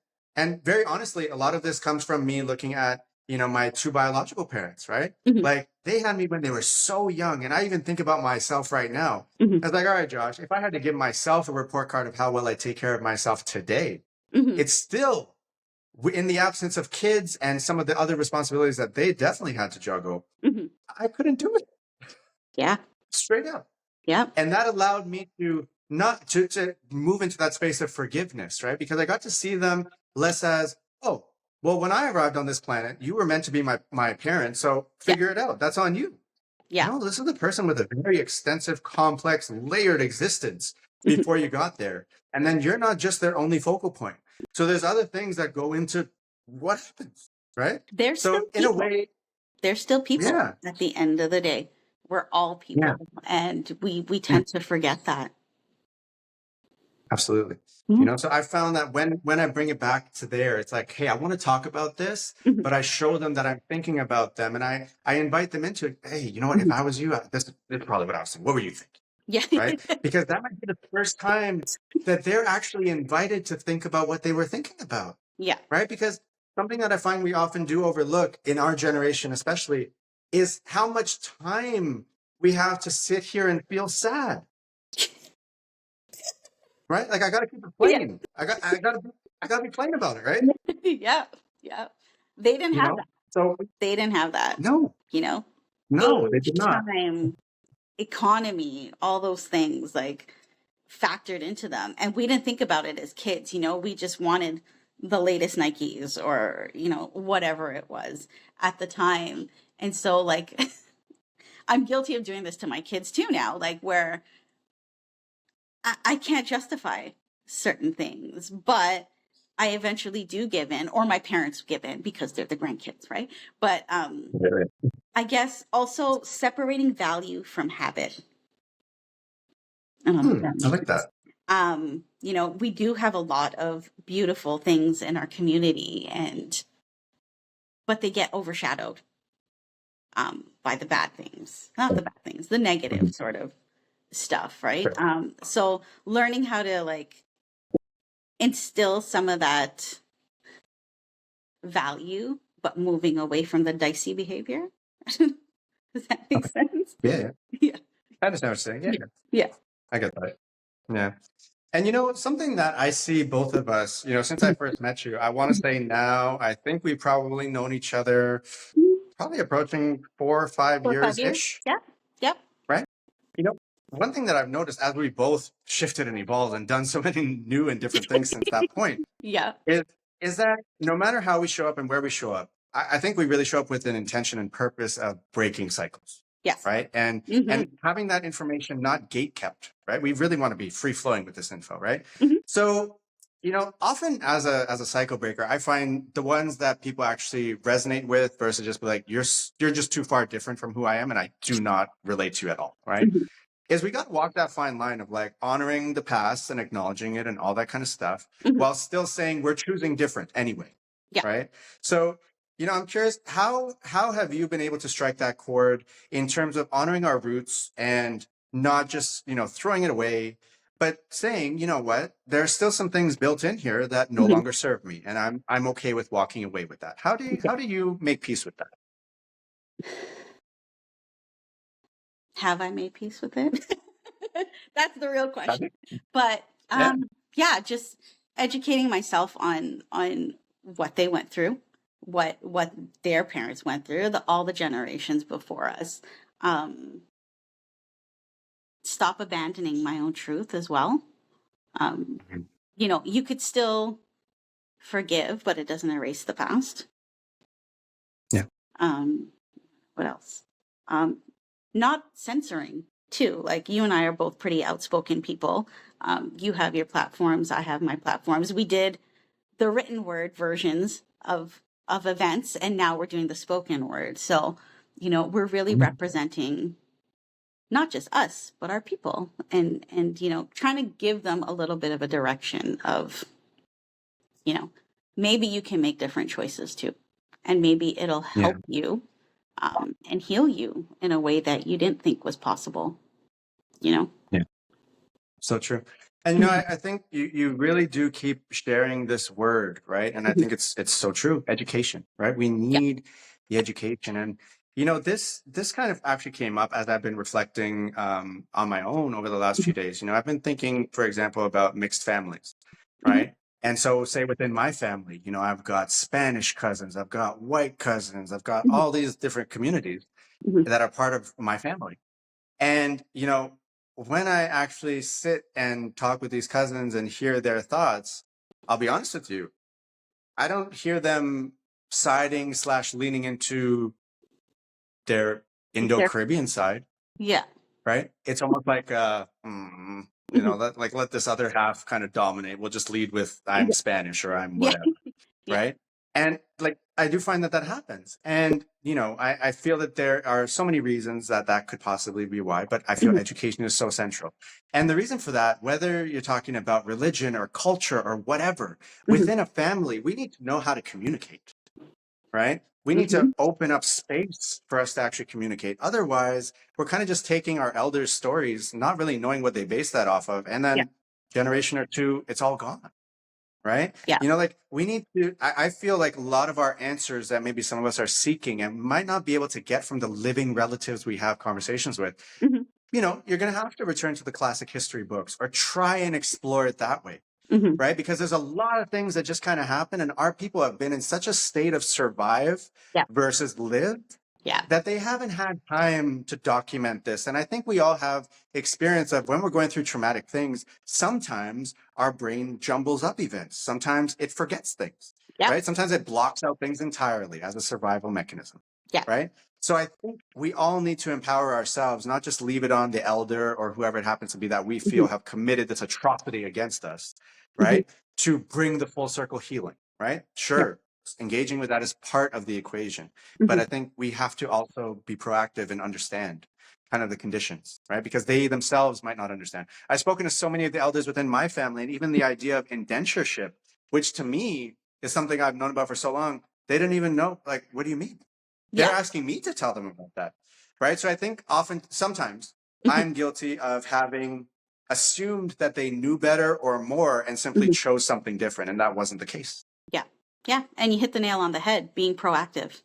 very honestly, a lot of this comes from me looking at, my two biological parents, right? Hmm. Like they had me when they were so young. And I even think about myself right now. Hmm. I was like, all right, Josh, if I had to give myself a report card of how well I take care of myself today, Hmm. it's still in the absence of kids and some of the other responsibilities that they definitely had to juggle. Hmm. I couldn't do it, Yeah. straight up. Yeah. And that allowed me to not to move into that space of forgiveness, right? Because I got to see them less as, oh, well, when I arrived on this planet, you were meant to be my parent, so Yeah. figure it out. That's on you. Yeah. No, this is a person with a very extensive, complex, layered existence Mhm. before you got there. And then you're not just their only focal point. So there's other things that go into what happens, right? They're still So in a people. way, They're still people yeah. at the end of the day. We're all Yeah. people, and we tend to forget that. Absolutely. Mhm. So I found that when I bring it back to there, it's like, hey, I want to talk about this, Mhm. but I show them that I'm thinking about them, and I invite them into it. Hey, you know what? If Mhm. I was you, this is probably what I was thinking. What were you thinking? Yeah. Right? Because that might be the first time that they're actually invited to think about what they were thinking about. Yeah. Right? Because something that I find we often do overlook in our generation, especially, is how much time we have to sit here and feel sad, right? Like I gotta keep it Yeah. plain. I gotta be plain about it, right? Yeah. Yeah. They didn't You have know? that. So They didn't have that, no, you know, no, they age, did not. time, economy, all those things like factored into them. And we didn't think about it as kids, you know, we just wanted the latest Nikes or, you know, whatever it was at the time. And so like I'm guilty of doing this to my kids too now, like where I can't justify certain things, but I eventually do give in, or my parents give in because they're the grandkids, right? But Really? I guess also separating value from habit. I don't know if that I makes like sense. that. You know, we do have a lot of beautiful things in our community, but they get overshadowed by the bad things, not the bad things, the negative Mhm. sort of stuff, right? Sure. So learning how to like instill some of that value, but moving away from the dicey behavior. Does that make Okay. sense? Yeah, yeah. Yeah. I understand what you're saying. Yeah, Yeah. yeah. Yeah. I get that. Yeah. And something that I see both of us, since I first met you, I want to say now, I think we've probably known each other probably approaching 4 or 5 4 or 5 years years. ish, Yep. Yep. right? You know, one thing that I've noticed as we both shifted and evolved and done so many new and different things since that point Yeah. is is that no matter how we show up and where we show up, I think we really show up with an intention and purpose of breaking cycles, Yes. right? And Hmm. and having that information not gate kept, right? We really want to be free flowing with this info, right? Hmm. So, often as a cycle breaker, I find the ones that people actually resonate with versus just be like, you're just too far different from who I am, and I do not relate to you at all, right? Hmm. Is we got to walk that fine line of like honoring the past and acknowledging it and all that kind of stuff Hmm. while still saying we're choosing different anyway, Yeah. right? So, I'm curious, how have you been able to strike that chord in terms of honoring our roots and not just throwing it away, but saying, you know what, there's still some things built in here that no Hmm. longer serve me, and I'm okay with walking away with that. How do you make peace with that? Have I made peace with it? That's the real Have question. you? But Yeah. yeah, just educating myself on what they went through, what their parents went through, all the generations before us. Um, Stop abandoning my own truth as well. Um, Mhm. you could still forgive, but it doesn't erase the past. Yeah. Um, what else? Um, Not censoring too. Like you and I are both pretty outspoken people. You have your platforms, I have my platforms. We did the written word versions of events, and now we're doing the spoken word. So, we're really Mhm. representing not just us, but our people, and trying to give them a little bit of a direction of, you know, maybe you can make different choices too, and maybe it'll Yeah. help you and heal you in a way that you didn't think was possible. You know. Yeah. So true. And Mhm. I think you really do keep sharing this word, right? And I Mhm. think it's so true. Education, right? We Yeah. need the education. And this kind of actually came up as I've been reflecting on my own over the last Mhm. few days. I've been thinking, for example, about mixed families, Mhm. right? And so say within my family, I've got Spanish cousins, I've got white cousins, I've got Mhm. all these different communities Mhm. that are part of my family. And, when I actually sit and talk with these cousins and hear their thoughts, I'll be honest with you, I don't hear them siding slash leaning into their There. Indo-Caribbean side, Yeah. right? It's almost like, Mhm. let this other half kind of dominate. We'll just lead with I'm Yeah. Spanish or I'm Yeah. whatever. Yeah. Right. And like, I do find that happens. And, I feel that there are so many reasons that could possibly be why, but I feel Mhm. education is so central. And the reason for that, whether you're talking about religion or culture or whatever, Mhm. within a family, we need to know how to communicate, right? We need to Mhm. open up space for us to actually communicate. Otherwise, we're kind of just taking our elders' stories, not really knowing what they base that off of. And Yeah. then generation or two, it's all gone. right? Yeah. Like we need to, I feel like a lot of our answers that maybe some of us are seeking and might not be able to get from the living relatives we have conversations with, Mm-hmm. you're going to have to return to the classic history books or try and explore it that way. Mm-hmm. Right? Because there's a lot of things that just kind of happen, and our people have been in such a state of survive Yeah. versus live Yeah. that they haven't had time to document this. And I think we all have experience of when we're going through traumatic things, sometimes our brain jumbles up events. Sometimes it forgets things, Yeah. right? Sometimes it blocks out things entirely as a survival mechanism, Yeah. right? So I think we all need to empower ourselves, not just leave it on the elder or whoever it happens to be that we feel Mm-hmm. have committed this atrocity against us, Mm-hmm. right? To bring the full circle healing, right? Yeah. Sure, engaging with that is part of the equation. But Mm-hmm. I think we have to also be proactive and understand kind of the conditions, right? Because they themselves might not understand. I've spoken to so many of the elders within my family, and even the idea of indentureship, which to me is something I've known about for so long, they didn't even know, like, what do you mean? They're Yeah. asking me to tell them about that, right? So I think sometimes Mm-hmm. I'm guilty of having assumed that they knew better or more and simply Mm-hmm. chose something different, and that wasn't the case. Yeah. Yeah. And you hit the nail on the head, being proactive.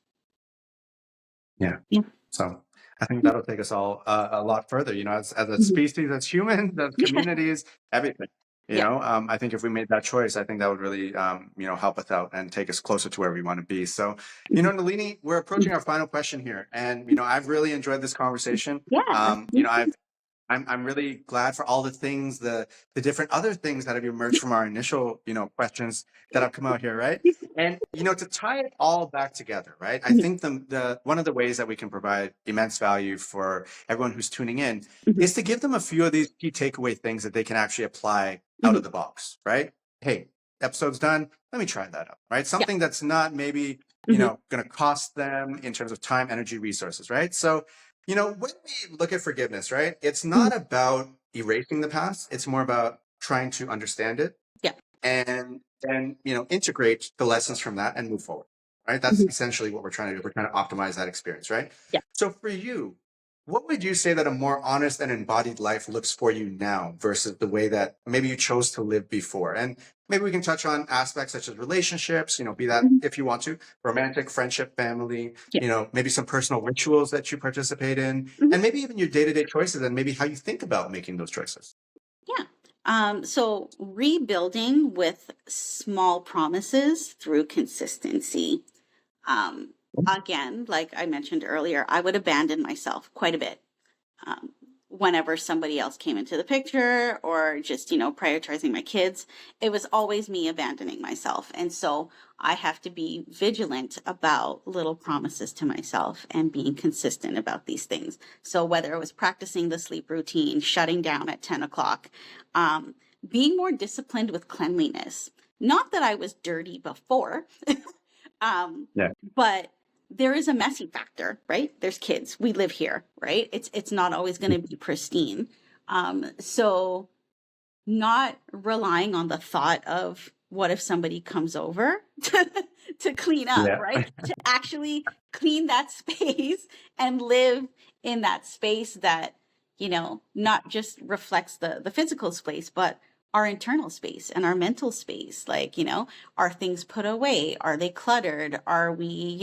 Yeah. Yeah. So I think that'll take us all a lot further, as a Mm-hmm. species, as humans, as communities, everything. Yeah. I think if we made that choice, I think that would really, help us out and take us closer to where we want to be. So, Mm-hmm. Nalini, we're approaching our final question here. And, I've really enjoyed this conversation. Yeah. I'm really glad for all the things, the different other things that have emerged from our initial, questions that have come out here, right? And to tie it all back together, right? I Mm-hmm. think the one of the ways that we can provide immense value for everyone who's tuning in Mm-hmm. is to give them a few of these key takeaway things that they can actually apply out Mm-hmm. of the box, right? Hey, episode's done. Let me try that out, right? Yeah. Something that's not maybe Mm-hmm. going to cost them in terms of time, energy, resources, right? So when we look at forgiveness, right, it's Mm-hmm. not about erasing the past. It's more about trying to understand it Yeah. and then, integrate the lessons from that and move forward, right? That's Mm-hmm. essentially what we're trying to do. We're trying to optimize that experience, right? Yeah. So for you, what would you say that a more honest and embodied life looks for you now versus the way that maybe you chose to live before? And maybe we can touch on aspects such as relationships, be that Mm-hmm. if you want to, romantic, friendship, family, Yeah. maybe some personal rituals that you participate in, Mm-hmm. and maybe even your day-to-day choices and maybe how you think about making those choices. Yeah. So rebuilding with small promises through consistency. Again, like I mentioned earlier, I would abandon myself quite a bit. Um, Whenever somebody else came into the picture or just, prioritizing my kids, it was always me abandoning myself. And so I have to be vigilant about little promises to myself and being consistent about these things. So whether it was practicing the sleep routine, shutting down at 10 o'clock, being more disciplined with cleanliness. Not that I was dirty before, Yeah. but there is a messy factor, right? There's kids. We live here, right? It's not always going to be pristine. So not relying on the thought of what if somebody comes over to clean up, Yeah. right? To actually clean that space and live in that space that, not just reflects the physical space, but our internal space and our mental space. Like, are things put away? Are they cluttered? Are we,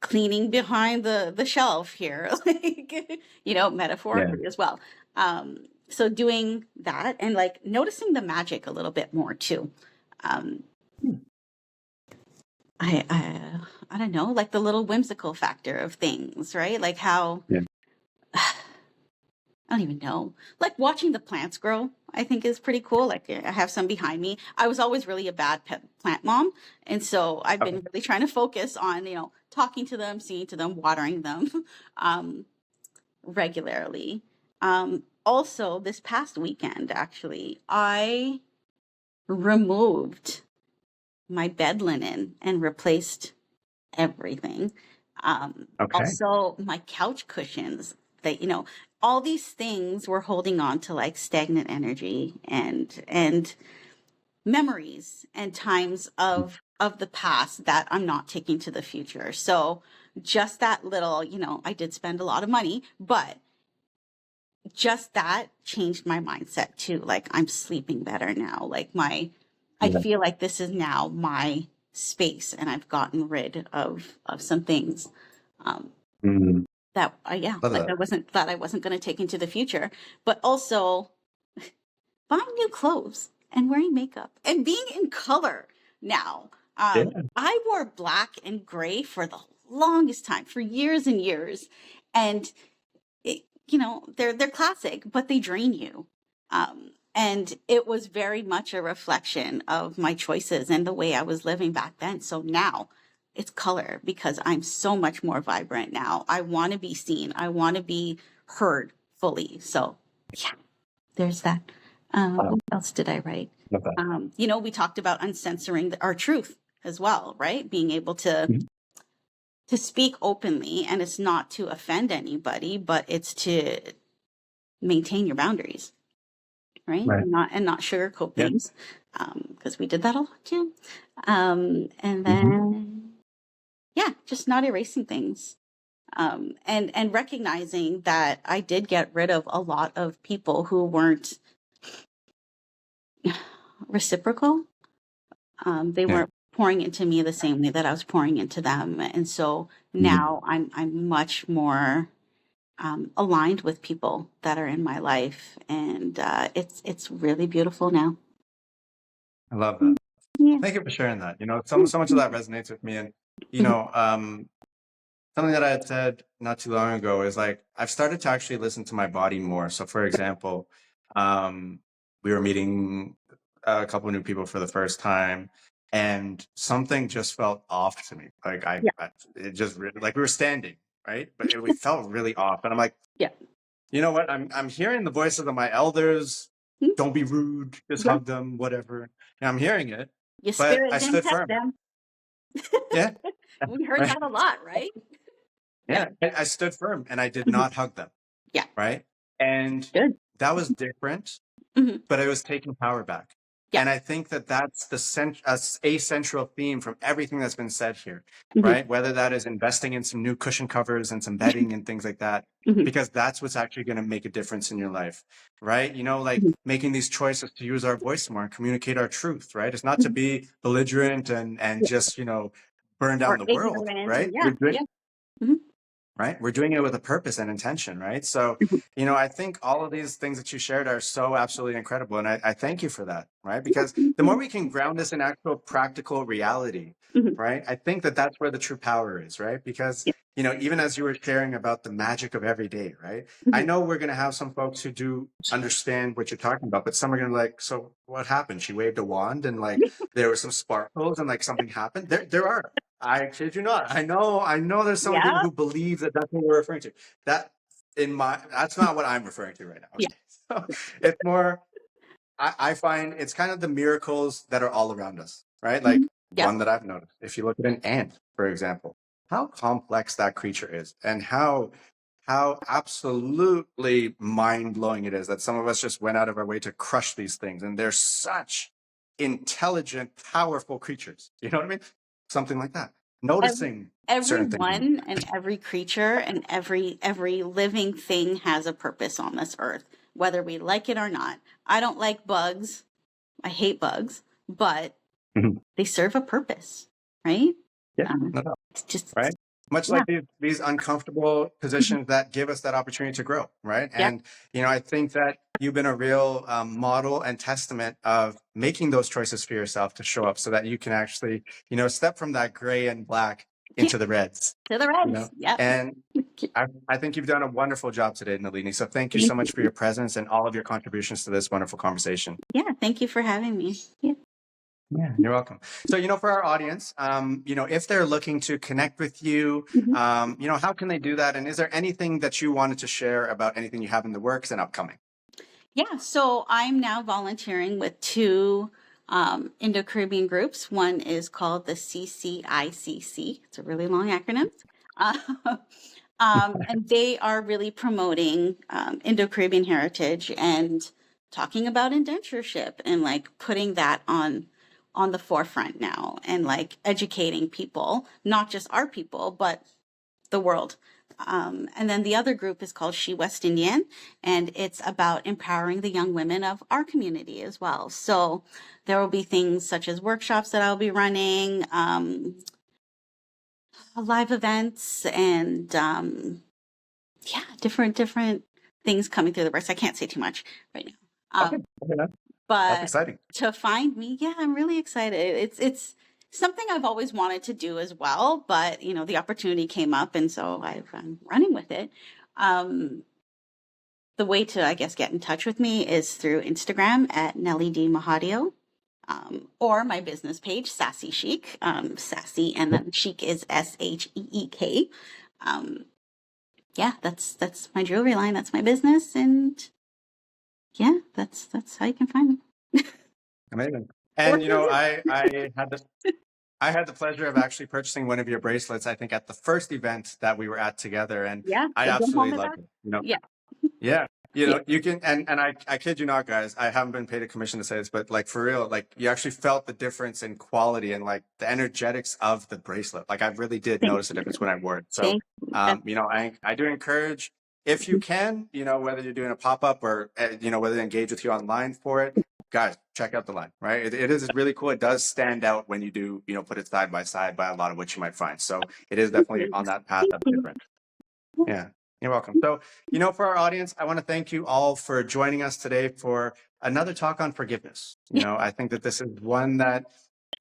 cleaning behind the shelf here, like, metaphorically as well. So doing that and like noticing the magic a little bit more too. I don't know, like the little whimsical factor of things, right? Like how Yeah. I don't even know. Like watching the plants grow, I think is pretty cool. Like I have some behind me. I was always really a bad plant mom. And so I've been really trying to focus on, talking to them, seeing to them, watering them regularly. Also, this past weekend, actually, I removed my bed linen and replaced everything. Okay. Also, my couch cushions that, all these things were holding on to like stagnant energy and memories and times of the past that I'm not taking to the future. So just that little, I did spend a lot of money, but just that changed my mindset too. Like I'm sleeping better now. Like my I feel like this is now my space, and I've gotten rid of some things Mhm. that yeah, Love like that. I wasn't going to take into the future, but also buying new clothes and wearing makeup and being in color now. Yeah. I wore black and gray for the longest time, for years and years, and they're classic, but they drain you. And it was very much a reflection of my choices and the way I was living back then. So now it's color because I'm so much more vibrant now. I want to be seen. I want to be heard fully. So yeah, there's that. Wow. What else did I write? Love that. We talked about uncensoring our truth as well, right? Being able to Mhm. speak openly, and it's not to offend anybody, but it's to maintain your boundaries, right? Right. And not sugarcoat Yeah. things, because we did that a lot too. And Mhm. then yeah, just not erasing things. And recognizing that I did get rid of a lot of people who weren't reciprocal. They Yeah. weren't pouring into me the same way that I was pouring into them, and so Mhm. now I'm much more aligned with people that are in my life, and it's really beautiful now. I love that. Yeah. Thank you for sharing that. So much of that resonates with me. And, you Mhm. know, something that I had said not too long ago is like, I've started to actually listen to my body more. So, for example, um, we were meeting a couple of new people for the first time, and something just felt off to me. Like, Yeah. it just like we were standing, right? But we felt really off. And I'm like, Yeah. you know what? I'm hearing the voices of my elders. Mhm. Don't be rude. Just Yeah. hug them, whatever. And I'm hearing it, Your but spirit I didn't stood test firm. them. Yeah. We heard Right. that a lot, right? Yeah. Yeah. I stood firm and I did Mhm. not hug them. Yeah. Right. And Good. that was different, Hmm. but it was taking power back. Yeah. And I think that that's a central theme from everything that's been said here, Hmm. right? Whether that is investing in some new cushion covers and some bedding and things like that, Hmm. because that's what's actually going to make a difference in your life, right? Like Hmm. making these choices to use our voice more and communicate our truth, right? It's not to be belligerent and Yeah. just, burn down Or the world, ignorant, and right? yeah, yeah. Hmm. Right? We're doing it with a purpose and intention, right? So, I think all of these things that you shared are so absolutely incredible. And I thank you for that, right? Because the more we can ground this in actual practical reality, Hmm. right? I think that that's where the true power is, right? Because, Yeah. even as you were sharing about the magic of every day, right? I Hmm. know we're going to have some folks who do understand what you're talking about, but some are going to like, so what happened? She waved a wand and like there were some sparkles and like something happened. There are. I kid you not. I know there's so many people Yeah. who believe that that's what we're referring to. That that's not what I'm referring to right now. Yeah. Okay. So it's more, I find it's kind of the miracles that are all around us, right? Mhm. Like Yeah. one that I've noticed. If you look at an ant, for example, how complex that creature is and how absolutely mind-blowing it is that some of us just went out of our way to crush these things. And they're such intelligent, powerful creatures. You know what I mean? Something like that. Every, Noticing certain things. everyone and every creature and every living thing has a purpose on this earth, whether we like it or not. I don't like bugs. I hate bugs, but Mhm. they serve a purpose, right? Yeah, Um, no doubt. it's just Right? Much yeah. like these uncomfortable Mhm. positions that give us that opportunity to grow, right? Yeah. And I think that you've been a real model and testament of making those choices for yourself to show up, so that you can actually, step from that gray and black Yeah. into the reds. To the reds. Yeah. And I think you've done a wonderful job today, Nalini. So thank you Thank so much for you. your presence and all of your contributions to this wonderful conversation. Yeah. Thank you for having me. Yeah. Yeah, you're welcome. So, for our audience, if they're looking to connect with you, Mhm. how can they do that? And is there anything that you wanted to share about anything you have in the works and upcoming? Yeah, so I'm now volunteering with two Indo-Caribbean groups. One is called the CCICC. It's a really long acronym. Uh, and they are really promoting Indo-Caribbean heritage and talking about indentureship and like putting that on the forefront now and like educating people, not just our people, but the world. And then the other group is called She West Indian, and it's about empowering the young women of our community as well. So there will be things such as workshops that I'll be running, live events, and different things coming through the works. I can't say too much right now. Okay. That's But exciting. to find me, I'm really excited. It's something I've always wanted to do as well, but the opportunity came up, and so I'm running with it. The way to, I guess, get in touch with me is through Instagram at Nelly D Mahadio, or my business page, Sassy Chic. Sassy, and then Chic is SHEEK. That's my jewelry line. That's my business, and that's how you can find me. Amazing. And I had the pleasure of actually purchasing one of your bracelets, I think at the first event that we were at together, and I absolutely loved it. Yeah. You can, and I kid you not, guys, I haven't been paid a commission to say this, but like for real, like you actually felt the difference in quality and like the energetics of the bracelet. Like I really did notice the difference when I wore it. So, I do encourage, if you can, whether you're doing a pop-up or, whether they engage with you online for it, guys, check out the line, right? It is really cool. It does stand out when you do, put it side by side by a lot of what you might find. So it is definitely on that path of different. Yeah, you're welcome. So, for our audience, I want to thank you all for joining us today for another talk on forgiveness. I think that this is one that,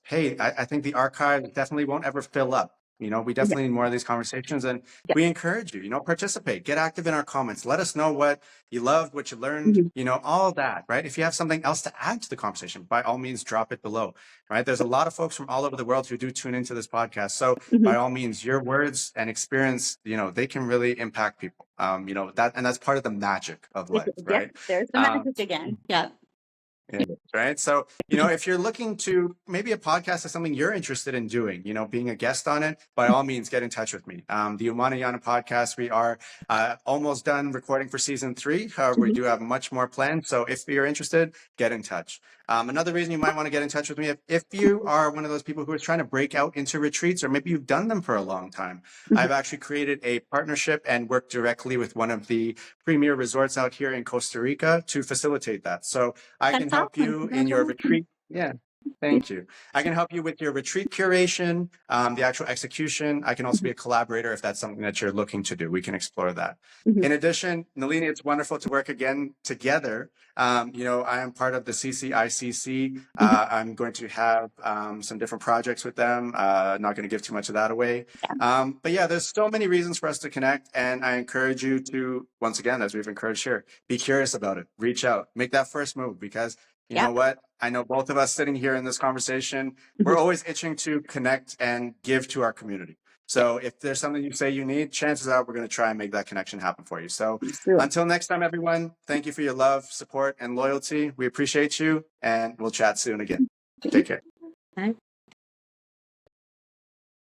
hey, I think the archive definitely won't ever fill up. We definitely need more of these conversations, and we encourage you, participate, get active in our comments. Let us know what you loved, what you learned, all of that, right? If you have something else to add to the conversation, by all means, drop it below, right? There's a lot of folks from all over the world who do tune into this podcast. So by all means, your words and experience, they can really impact people. And that's part of the magic of life, right? There's the magic again. Yeah. Right. So, if you're looking to, maybe a podcast is something you're interested in doing, being a guest on it, by all means, get in touch with me. The Umanayana podcast, we are almost done recording for season 3. However, we do have much more planned. So if you're interested, get in touch. Another reason you might want to get in touch with me, if you are one of those people who is trying to break out into retreats, or maybe you've done them for a long time, I've actually created a partnership and worked directly with one of the premier resorts out here in Costa Rica to facilitate that. So I can help you in your retreat. Yeah. Thank you. I can help you with your retreat curation, the actual execution. I can also be a collaborator if that's something that you're looking to do. We can explore that. In addition, Nalini, it's wonderful to work again together. I am part of the CCICC. I'm going to have some different projects with them. Not going to give too much of that away. But yeah, there's so many reasons for us to connect. And I encourage you to, once again, as we've encouraged here, be curious about it. Reach out. Make that first move, because you know what? I know both of us sitting here in this conversation, we're always itching to connect and give to our community. So if there's something you say you need, chances are we're going to try and make that connection happen for you. So until next time, everyone, thank you for your love, support, and loyalty. We appreciate you, and we'll chat soon again. Take care. Bye.